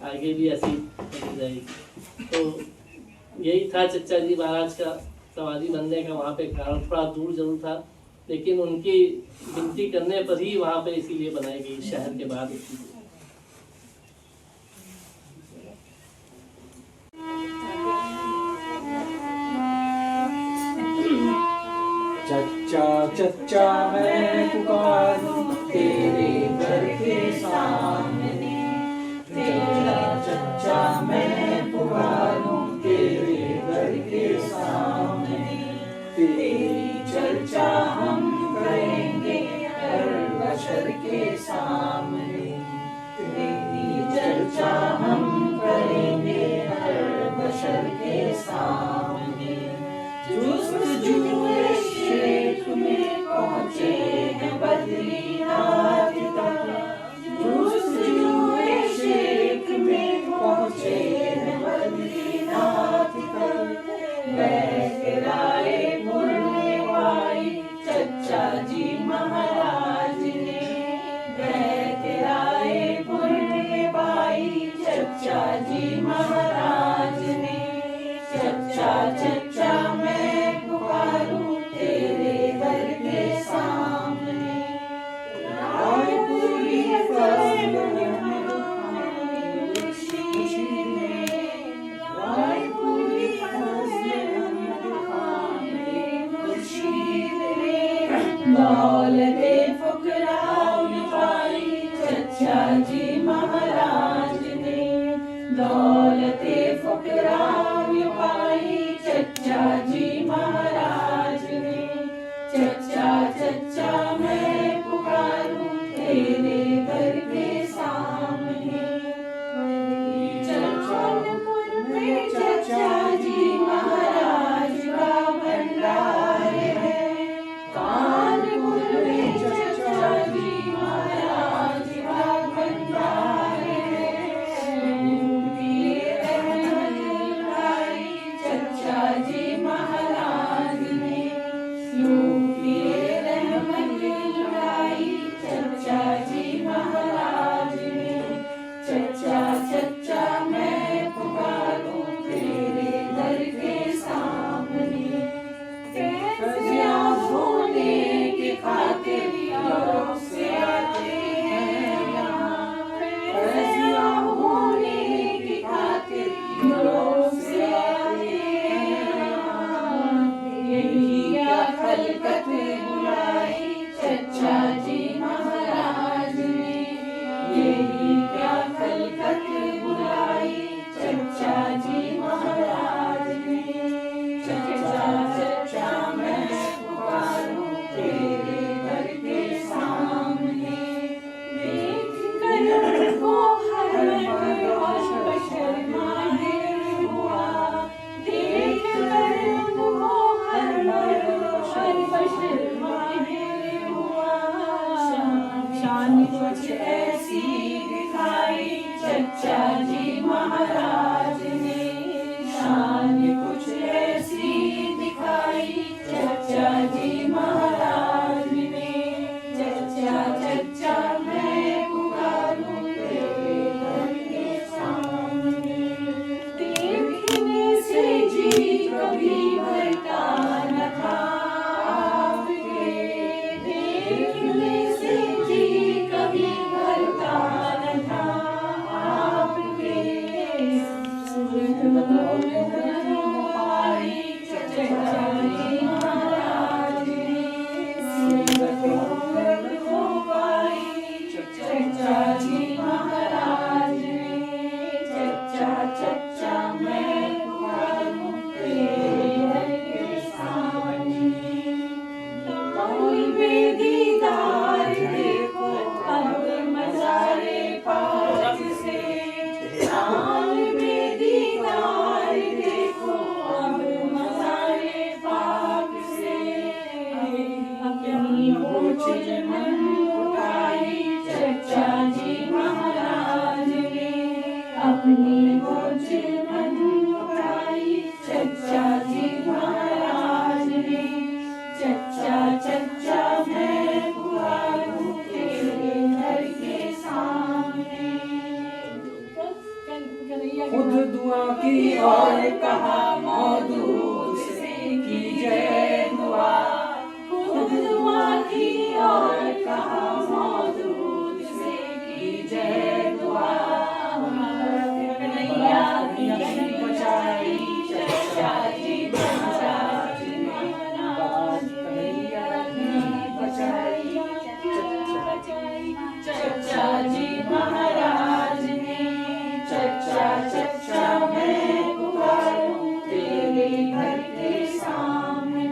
आगे भी ऐसी बनी रहेगी। तो यही था चच्चा जी महाराज का समाधि बनने का वहाँ पे कारण। थोड़ा दूर जरूर था, लेकिन उनकी विनती करने पर ही वहाँ पे इसीलिए बनाई गई, शहर के बाहर इसीलिए। चच्चा चच्चा मैं पुकारूं तेरे घर के सामने, चच्चा चच्चा मैं पुकारूं तेरे घर के सामने, तेरी चर्चा हम करेंगे हर बशर के सामने, तेरी चर्चा हम करेंगे हर बशर के सामने। जुस्तजुए शेख में पहुँचे हैं बद्रीनाथ तक, जुस्तजुए शेख में पहुँचे हैं बद्रीनाथ तक, बहराए पुरवाई चच्चा जी महाराज ने, बहराए पुरवाई चच्चा जी महाराज ने। चच्चा चच्चा मैं पुकारूं तेरे घर के सामने, रायपुरी फजल हमें खुशी दे, रायपुरी फजल हमें खुशी दे, दौलते फुकराओं पाई चच्चा जी महाराज ने, दौलते फुकराओं पाई चच्चा जी महाराज ने। चच्चा चच्चा मैं पुकारूं तेरे घर के सामने, जौनपुर में चच्चा जी महाराज का भंडार है, कानपुर में कहा मौदूद से कीजिए दुआ, खुद दुआ की और कहा मौदूद से कीजिए दुआ। कन्हैया की बचाई चचा जी महाराज ने, कन्हैया की बचाई चचा जी महाराज ने। चचा चचा मैं पुकारूं तेरे घर के सामने,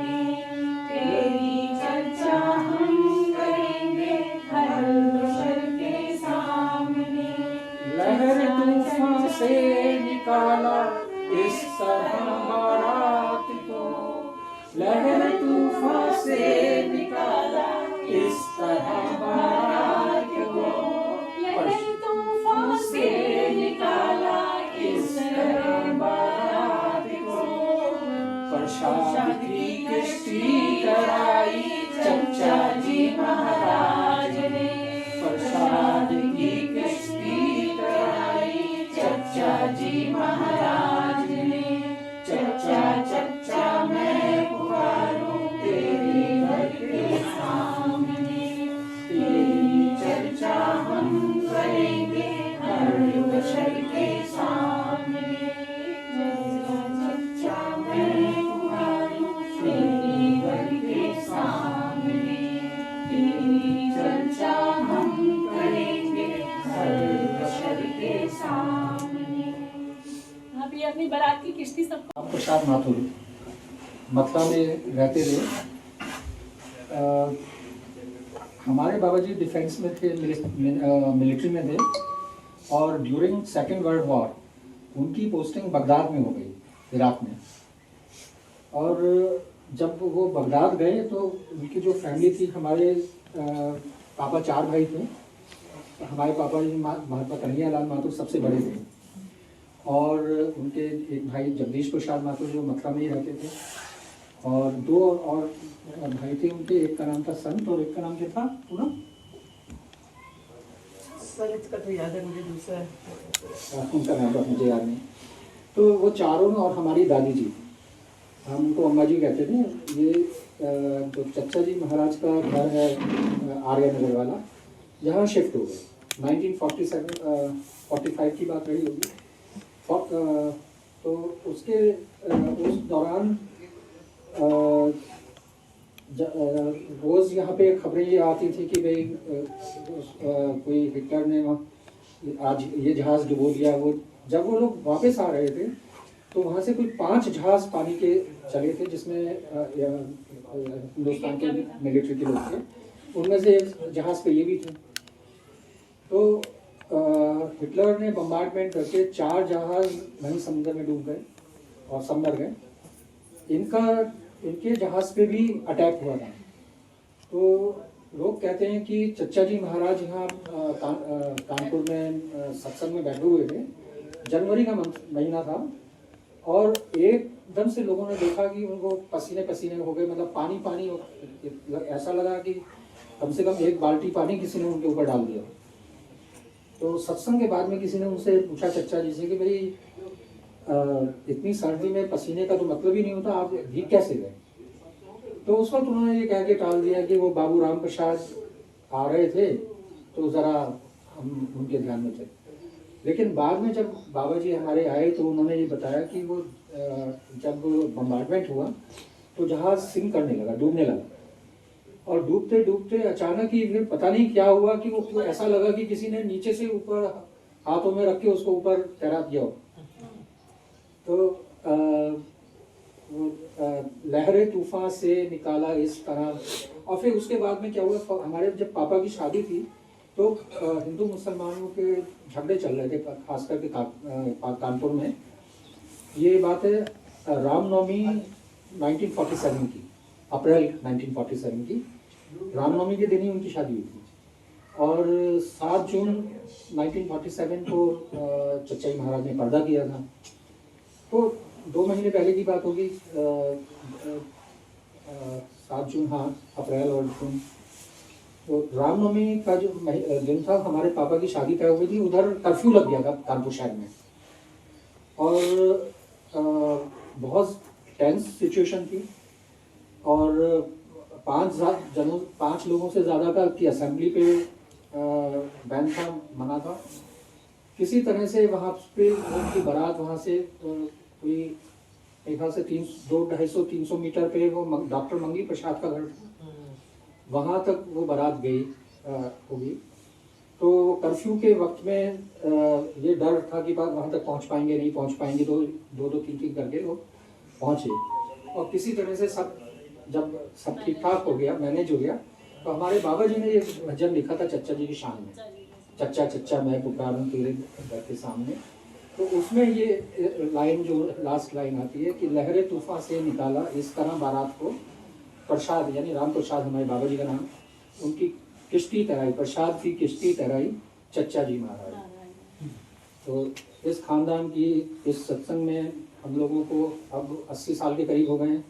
तेरी चर्चा हम करेंगे हर शहर के सामने। लहर तूफान से निकाला इस तरह बारात को, लहर तूफान से निकाला इस तरह बारात को, लहर तूफान से निकाला इस तरह बारात को। प्रसाद की किश्ती कराई चचा जी महाराज ने, प्रसाद की किश्ती कराई चचा जी महाराज ने। चचा चचा मैं पुकारूं तेरे घर के सामने, तेरी चर्चा हम करेंगे हर बशर के सामने। चचा मैं पुकारूं तेरे घर के सामने, तेरी चर्चा हम करेंगे हर बशर के सामने। आप ये अपनी बारात की किश्ती सबको राम प्रसाद माथुर मथुरा में रहते थे। हमारे बाबा जी डिफेंस में थे, मिलिट्री में थे, और ड्यूरिंग सेकेंड वर्ल्ड वॉर उनकी पोस्टिंग बगदाद में हो गई, इराक में। और जब वो बगदाद गए तो उनकी जो फैमिली थी, हमारे पापा 4 भाई थे। हमारे पापा जी महात्मा कन्हैया लाल माथुर सबसे बड़े थे, और उनके एक भाई जगदीश प्रसाद माथुर जो मथुरा में ही रहते थे, और 2 और भाई थे उनके, एक का नाम था संत और एक का नाम क्या था पूनम, संत का तो याद है मुझे, दूसरा उनका नाम तो मुझे याद नहीं। तो वो चारों और हमारी दादी जी, हम उनको अम्मा जी कहते थे। ये जो चचा जी महाराज का घर है आर्य नगर वाला, यहाँ शिफ्ट हो गए 1947-45 की बात रही होगी। तो उसके उस दौरान रोज़ यहाँ पे खबरें ये आती थी कि भाई कोई हिटलर ने आज ये जहाज़ डुबो दिया। वो जब वो लोग वापस आ रहे थे तो वहाँ से कोई 5 जहाज़ पानी के चले थे, जिसमें हिंदुस्तान के मिलिट्री के लोग थे। उनमें से एक जहाज़ पे ये भी थे। तो हिटलर ने बम्बार्डमेंट करके 4 जहाज़ वहीं समुद्र में डूब गए और सब मर गए। इनके जहाज़ पे भी अटैक हुआ था। तो लोग कहते हैं कि चचा जी महाराज यहाँ कानपुर में सत्संग में बैठे हुए थे। जनवरी का महीना था, और एकदम से लोगों ने देखा कि उनको पसीने पसीने हो गए, मतलब पानी पानी, ऐसा लगा कि कम से कम 1 बाल्टी पानी किसी ने उनके ऊपर डाल दिया। तो सत्संग के बाद में किसी ने उनसे पूछा चचा जी से कि भाई इतनी सर्दी में पसीने का तो मतलब ही नहीं होता, आप भीग कैसे गए? तो उस वक्त उन्होंने ये कह के टाल दिया कि वो बाबू राम प्रसाद आ रहे थे तो ज़रा हम उनके ध्यान में थे। लेकिन बाद में जब बाबा जी हमारे आए तो उन्होंने ये बताया कि वो जब बम्बार्डमेंट हुआ तो जहाज़ सिंक करने लगा, डूबने लगा, और डूबते डूबते अचानक ही फिर पता नहीं क्या हुआ कि वो ऐसा लगा कि किसी ने नीचे से ऊपर हाथों में रख के उसको ऊपर तैरा दिया हो। तो लहरें तूफान से निकाला इस तरह। और फिर उसके बाद में क्या हुआ, हमारे जब पापा की शादी थी तो हिंदू मुसलमानों के झगड़े चल रहे थे, खास करके कानपुर में। ये बात है रामनवमी 1947 की, अप्रैल 1947 की रामनवमी के दिन ही उनकी शादी हुई थी। और 7 जून 1947 को चचा जी महाराज ने पर्दा किया था। तो 2 महीने पहले की बात होगी, 7 जून, हाँ अप्रैल और जून। तो रामनवमी का जो दिन था, हमारे पापा की शादी तय हुई थी, उधर कर्फ्यू लग गया था कानपुर शहर में। और बहुत टेंस सिचुएशन थी और 5 लोगों से ज़्यादा का की असेंबली पे बैन था, मना था। किसी तरह से वहाँ पे उनकी बारात वहाँ से कोई एक हाथ से 250-300 मीटर पे वो डॉक्टर मंगी प्रसाद का घर था, वहाँ तक वो बारात गई होगी। तो कर्फ्यू के वक्त में ये डर था कि वहाँ तक पहुँच पाएंगे नहीं पहुँच पाएंगे, तो 2-3 करके वो पहुँचे। और किसी तरह से जब सब ठीक ठाक हो गया, मैनेज हो गया, तो हमारे बाबा जी ने ये भजन लिखा था चच्चा जी की शान में, चच्चा चच्चा मैं पुकारूं तेरे घर के सामने। तो उसमें ये लाइन जो लास्ट लाइन आती है कि लहरे तूफान से निकाला इस तरह बारात को प्रसाद, यानी राम प्रसाद हमारे बाबा जी का नाम, उनकी किश्ती तैराई, प्रसाद की किश्ती तैराई चच्चा जी महाराज। तो इस खानदान की इस सत्संग में हम लोगों को अब 80 साल के करीब हो गए हैं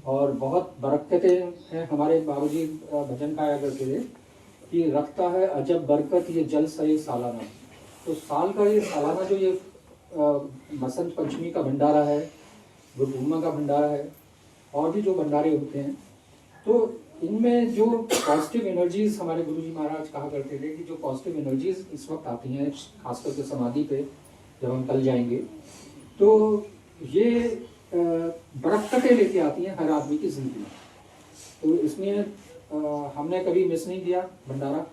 और बहुत बरकतें हैं। हमारे बाबूजी भजन गाया करते थे कि रखता है अजब बरकत ये जल सरे सालाना। तो साल का ये सालाना जो ये बसंत पंचमी का भंडारा है, गुरु पूर्णिमा का भंडारा है, और भी जो भंडारे होते हैं, तो इनमें जो पॉजिटिव एनर्जीज हमारे गुरुजी महाराज कहा करते थे कि जो पॉजिटिव एनर्जीज इस वक्त आती हैं, खासकर के समाधि पे जब हम कल जाएंगे, तो ये बरकतें लेके आती हैं हर आदमी की जिंदगी में। तो इसमें हमने कभी मिस नहीं किया भंडारा।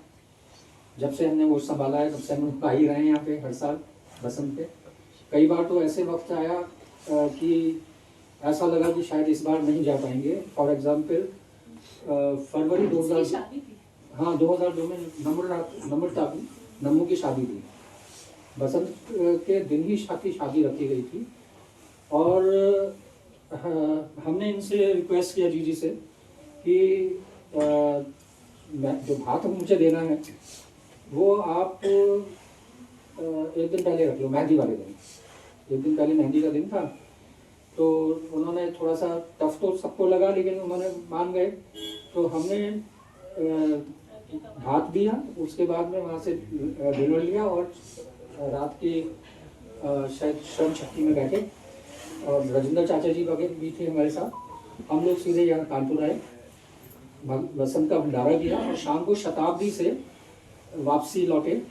जब से हमने वो संभाला है तब से हम आ ही रहे हैं यहाँ पे हर साल बसंत पे। कई बार तो ऐसे वक्त आया कि ऐसा लगा कि शायद इस बार नहीं जा पाएंगे। फॉर एग्जाम्पल फरवरी 2002 में नम्मू की शादी थी। बसंत के दिन ही शादी रखी गई थी और हमने इनसे रिक्वेस्ट किया जी से कि जो भात मुझे देना है वो आप एक दिन पहले रख लो, मेहंदी वाले दिन। एक दिन पहले मेहंदी का दिन था, तो उन्होंने थोड़ा सा टफ तो सबको लगा, लेकिन उन्होंने मान गए। तो हमने भात दिया, उसके बाद में वहाँ से डिनर लिया और रात की शायद श्रम शक्ति में बैठे और राजेंद्र चाचा जी वगैरह भी थे हमारे साथ। हम लोग सीधे यहाँ कानपुर आए, बसंत का भंडारा किया और शाम को शताब्दी से वापसी लौटे।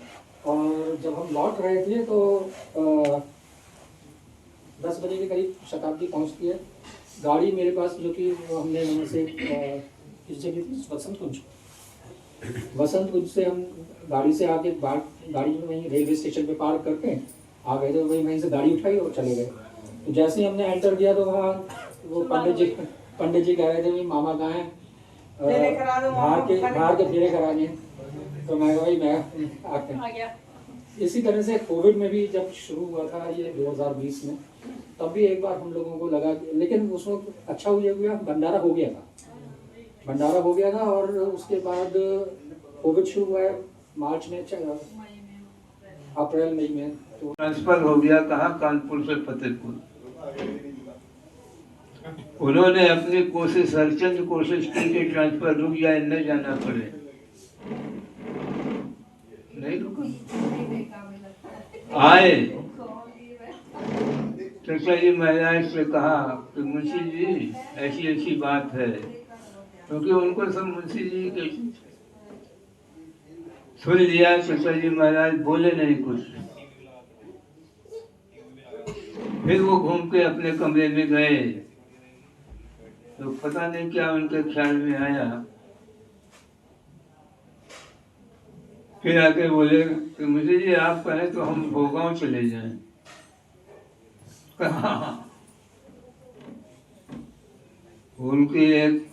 और जब हम लौट रहे थे तो 10 बजे के करीब शताब्दी पहुँचती है। गाड़ी मेरे पास जो कि हमने वहाँ से किस जगह थी, वसंत कुंज से हम गाड़ी से आके गाड़ी में वहीं रेलवे स्टेशन पे पार्क करके आ गए थे। वहीं से गाड़ी उठाई और चले गए। तो जैसे ही हमने एंटर किया तो वहाँ वो पंडित जी कह रहे थे भाई मामा कहाँ हैं, बाहर के फेरे कराने। तो मैं भाई मैं आ गया। इसी तरह से कोविड में भी जब शुरू हुआ था ये 2020 में, तब भी एक बार हम लोगों को लगा, लेकिन उसमें अच्छा हुआ, भंडारा हो गया था। और उसके बाद कोविड शुरू हुआ है मार्च में, अप्रैल मई में। तो ट्रांसफर हो गया कहाँ, कानपुर से फतेहपुर। उन्होंने अपनी कोशिश, हरचंद कोशिश की कि ट्रांसफर रुक जाए, न जाना पड़े, नहीं रुका। आए चचा जी महाराज से कहा कि मुंशी जी ऐसी ऐसी बात है, क्योंकि उनको सब मुंशी जी के सुन लिया। चचा जी महाराज बोले नहीं कुछ। फिर वो घूम के अपने कमरे में गए, तो पता नहीं क्या उनके ख्याल में आया। फिर आके बोले कि मुझे जी आप कहें तो हम भोगांव चले जाएं। कहा उनकी एक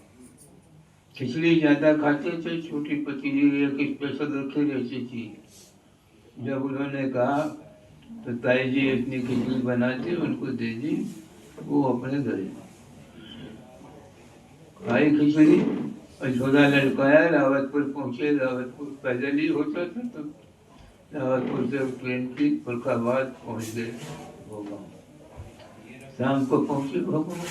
खिचड़ी ज्यादा खाते थे, छोटी पतीली एक स्पेशल रखी रहती थी। जब उन्होंने कहा तो ताई जी इतनी खिचड़ी बनाती, उनको दे दी। वो अपने घर खाई खिचड़ी और झोला लटकाया, रावतपुर पहुंचे। रावतपुर पैदल ही होता था, तो रावतपुर से ट्रेन की फरुखाबाद पहुंच गए भोगांव। शाम को पहुंचे भोगांव।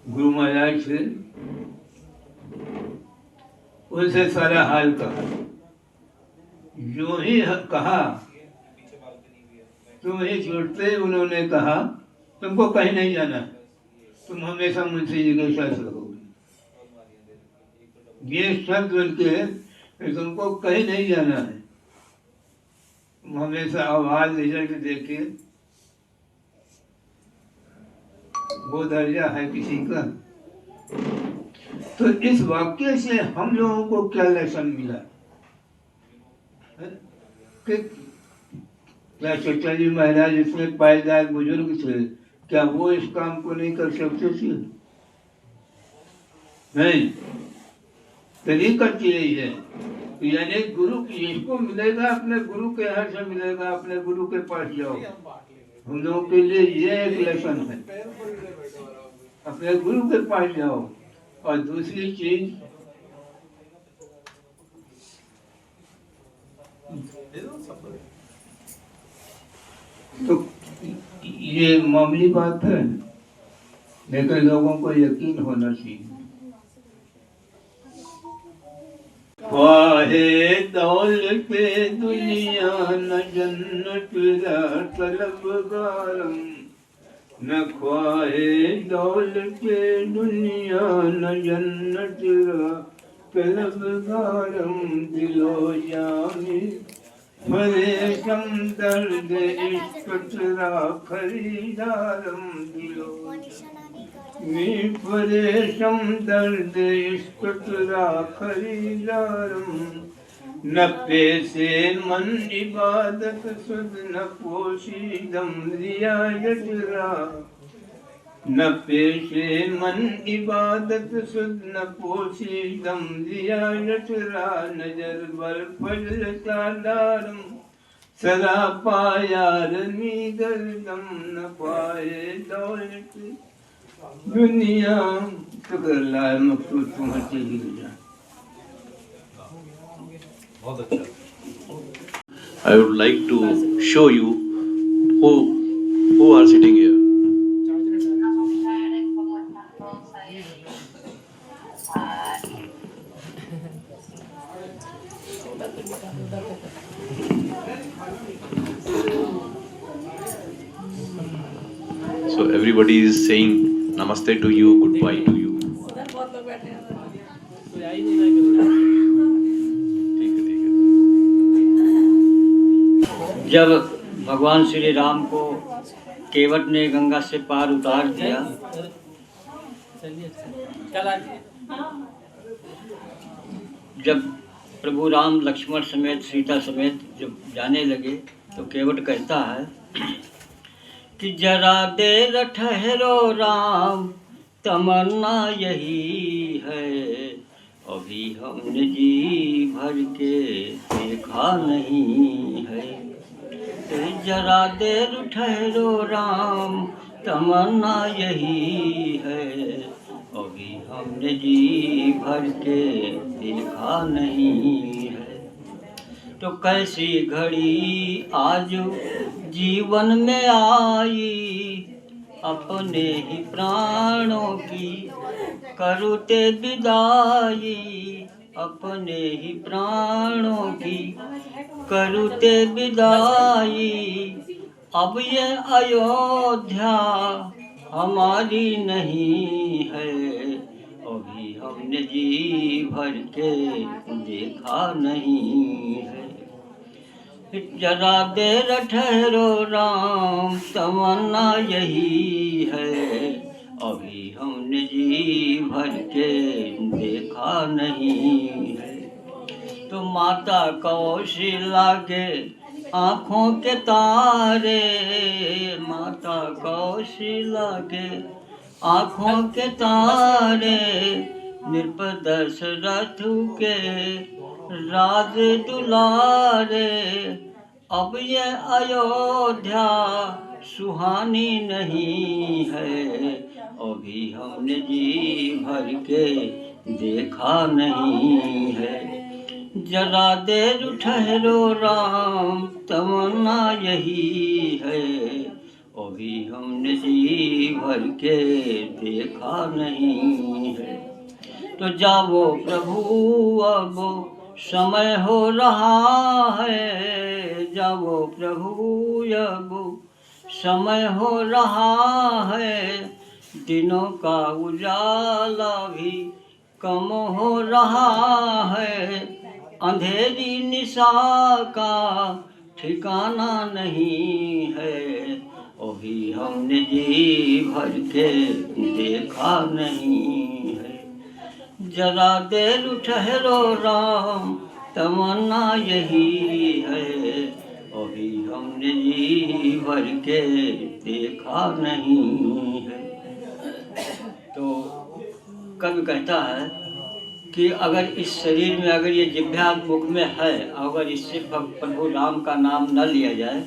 गुरु महाराज से उनसे सारा हाल कहा। जो ही कहा तो वही छोड़ते उन्होंने कहा तुमको कहीं नहीं जाना, तुम हमेशा मुंशी जी के साथ रहोगे। ये शब्द उनके, तुमको कहीं नहीं जाना है, तुम हमेशा आवाज रिजल्ट देके, वो दर्जा है किसी का। तो इस वाक्य से हम लोगों को क्या लेसन मिला कि क्या चचा जी महाराज इतने पायदार बुजुर्ग थे, क्या वो इस काम को नहीं कर सकते थे? नहीं, तरीका यही है, यानी गुरु जिसको मिलेगा अपने गुरु के यहाँ से मिलेगा, अपने गुरु के पास जाओ। हम लोगों के लिए ये एक लेसन है, अपने गुरु के पास जाओ। और दूसरी चीज, तो ये मामूली बात है, लेकिन लोगों को यकीन होना चाहिए। ख्वाहे दौलत दुनिया न जन्नत तलबगारम, न ख्वाहे दौलत दुनिया न जन्नत तलबगारम, दिलो जाने परेशम दर्द इश्क तेरा खरीदारम, दिलो में परेशम दर्द इश्क तेरा खरीदारम, न पैसे मन इबादत सुध न पोशीदम रियायत रा, न पैसे मन इबादत सुध न पोशीदम रियायत रा, नजर बर फजल तादारम सदा पायार नीगरदम, न पाए दौलत दुनिया शुक्र लाए मकसूद तुम्हारी गिरजा। बहुत अच्छा। I would like to show you who are sitting here. So everybody is saying namaste to you, goodbye to you. उधर बहुत लोग बैठे हैं। कोई आ ही नहीं रहा है। ठीक है। जब भगवान श्री राम को केवट ने गंगा से पार उतार दिया, चलिए कल आइए। जब प्रभु राम लक्ष्मण समेत सीता समेत जब जाने लगे, तो केवट कहता है कि जरा देर ठहरो राम, तमन्ना यही है, अभी हमने जी भर के देखा नहीं है। जरा देर ठहरो राम, तमन्ना यही है, अभी हमने जी भर के देखा नहीं है। तो कैसी घड़ी आज जीवन में आई, अपने ही प्राणों की करुते विदाई, अपने ही प्राणों की करुते विदाई। अब ये अयोध्या हमारी नहीं है, अभी हमने जी भर के देखा नहीं है। जरा देर ठहरो राम, तमन्ना यही है, अभी हमने जी भर के देखा नहीं है। तो माता कौशल्या के आँखों के तारे, माता कौशल्या के आँखों के तारे, नृप दशरथ के राज दुलारे। अब ये अयोध्या सुहानी नहीं है, अभी हमने जी भर के देखा नहीं है। जरा देर ठहरो राम, तमन्ना यही है, अभी हमने जी भर के देखा नहीं है। तो जाओ प्रभु अब समय हो रहा है जाओ प्रभु अब, समय हो रहा है दिनों का उजाला भी कम हो रहा है, अंधेरी निशा का ठिकाना नहीं है, अभी हमने जी भर के देखा नहीं है, जरा देर ठहरो राम तमन्ना यही है, अभी हमने जी भर के देखा नहीं है। तो कवि कहता है कि अगर इस शरीर में अगर ये जिह्वा मुख में है, अगर इससे प्रभु राम का नाम न लिया जाए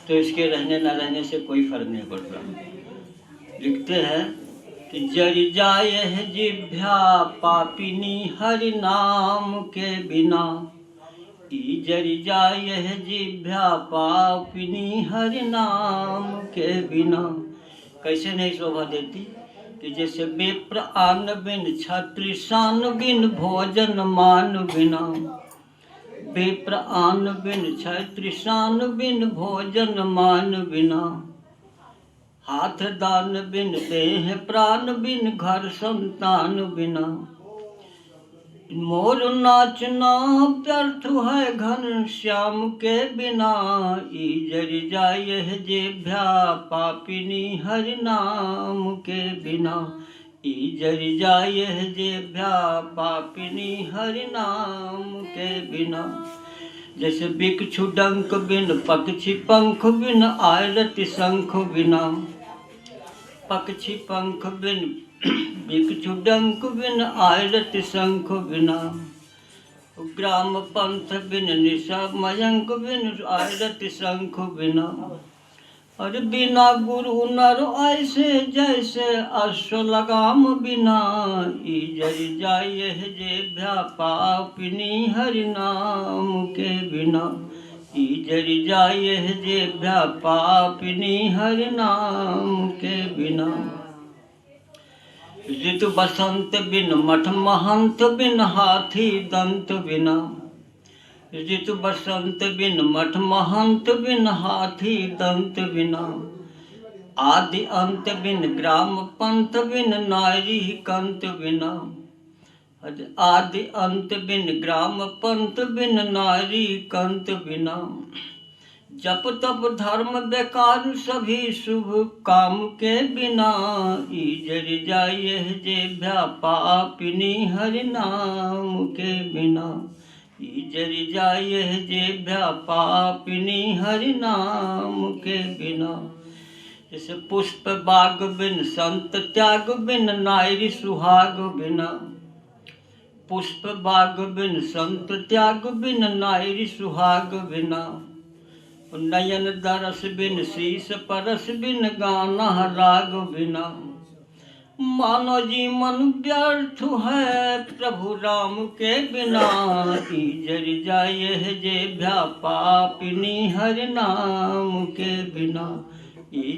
तो इसके रहने न रहने से कोई फर्क नहीं पड़ता। लिखते हैं कि जर जाए है जिह्वा पापिनी हरि नाम के बिना, जर जाए है जिह्वा पापिनी हरि नाम के बिना। कैसे नहीं शोभा देती कि जैसे विप्र अन्न बिन छत्र शान बिन भोजन मान बिना, विप्र अन्न बिन छत्र शान बिन भोजन मान बिना, हाथ दान बिन देह प्राण बिन घर संतान बिना, मोर नाचना व्यर्थ है घन श्याम के बिना, जर जाए है जिह्वा पापिनी हरि नाम के बिना, जर जाए है जिह्वा पापिनी हरि नाम के बिना। जैसे भिक्षु डंक बिन पक्षी पंख बिन आरती शंख बिना, पक्षी पंख बिन भिक्षु डंक बिन आरती शंख बिना, ग्राम पंथ बिन निशा मयंक बिन आरती शंख बिना, और बिना गुरु नर ऐसे जैसे अश्व लगाम बिना, जर जाए है जिह्वा पापिनी हरि नाम के बिना, जर जाए है जिह्वा पापिनी हरि नाम के बिना। ऋतु बसंत बिन मठ महंत बिन हाथी दंत बिना, ऋतु बसंत बिन मठ महंत बिन हाथी दंत बिना, आदि अंत बिन ग्राम पंथ बिन नारी कंत बिना, आदि अंत बिन ग्राम पंथ बिन नारी कंत बिना, जप तप धर्म बेकार सभी शुभ काम के बिना, जर जाए है जिह्वा पापिनी हरि नाम के बिना, जर जाए है जिह्वा पापिनी हरि नाम के बिना। जैसे पुष्प बाग बिन संत त्याग बिन नारी सुहाग बिना, पुष्प बाग बिन संत त्याग बिन नारी सुहाग बिना, नयन दरस बिन शीस परस बिन गाना राग बिना, मानो जीवन व्यर्थ है प्रभु राम के बिना, जर जाए है जिह्वा पापिनी हरि नाम के बिना,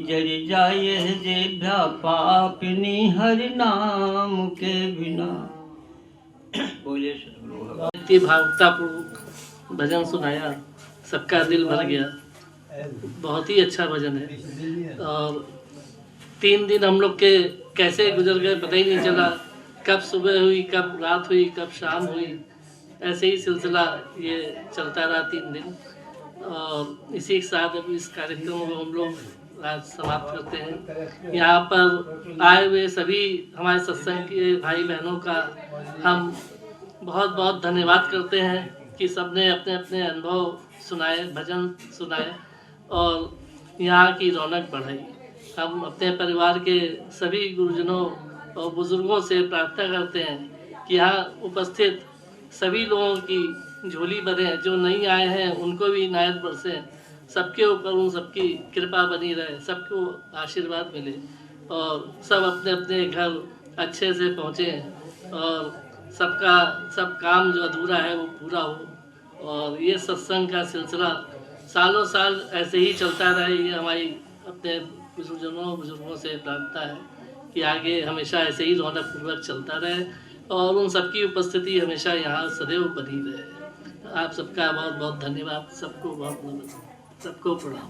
जर जाए है जिह्वा पापिनी हरि नाम के बिना। बोले इतनी भावुकतापूर्ण भजन सुनाया, सबका दिल भर गया। बहुत ही अच्छा भजन है। और 3 दिन हम लोग के कैसे गुजर गए पता ही नहीं चला, कब सुबह हुई, कब रात हुई, कब शाम हुई, ऐसे ही सिलसिला ये चलता रहा 3 दिन। और इसी के साथ अब इस कार्यक्रम को हम लोग आज समाप्त करते हैं। यहाँ पर आए हुए सभी हमारे सत्संग के भाई बहनों का हम बहुत बहुत धन्यवाद करते हैं कि सबने अपने अपने अनुभव सुनाए, भजन सुनाए और यहाँ की रौनक बढ़ाई। हम अपने परिवार के सभी गुरुजनों और बुज़ुर्गों से प्रार्थना करते हैं कि यहाँ उपस्थित सभी लोगों की झोली भरें, जो नहीं आए हैं उनको भी इनायत बरसें, सबके ऊपर उन सबकी कृपा बनी रहे, सबको आशीर्वाद मिले और सब अपने अपने घर अच्छे से पहुँचें और सब काम जो अधूरा है वो पूरा हो। और ये सत्संग का सिलसिला सालों साल ऐसे ही चलता रहे, ये हमारी अपने बुजुर्गों से प्रार्थना है कि आगे हमेशा ऐसे ही रौनक पूर्वक चलता रहे और उन सबकी उपस्थिति हमेशा यहाँ सदैव बनी रहे। आप सबका बहुत बहुत धन्यवाद, सबको बहुत सबको प्रणाम।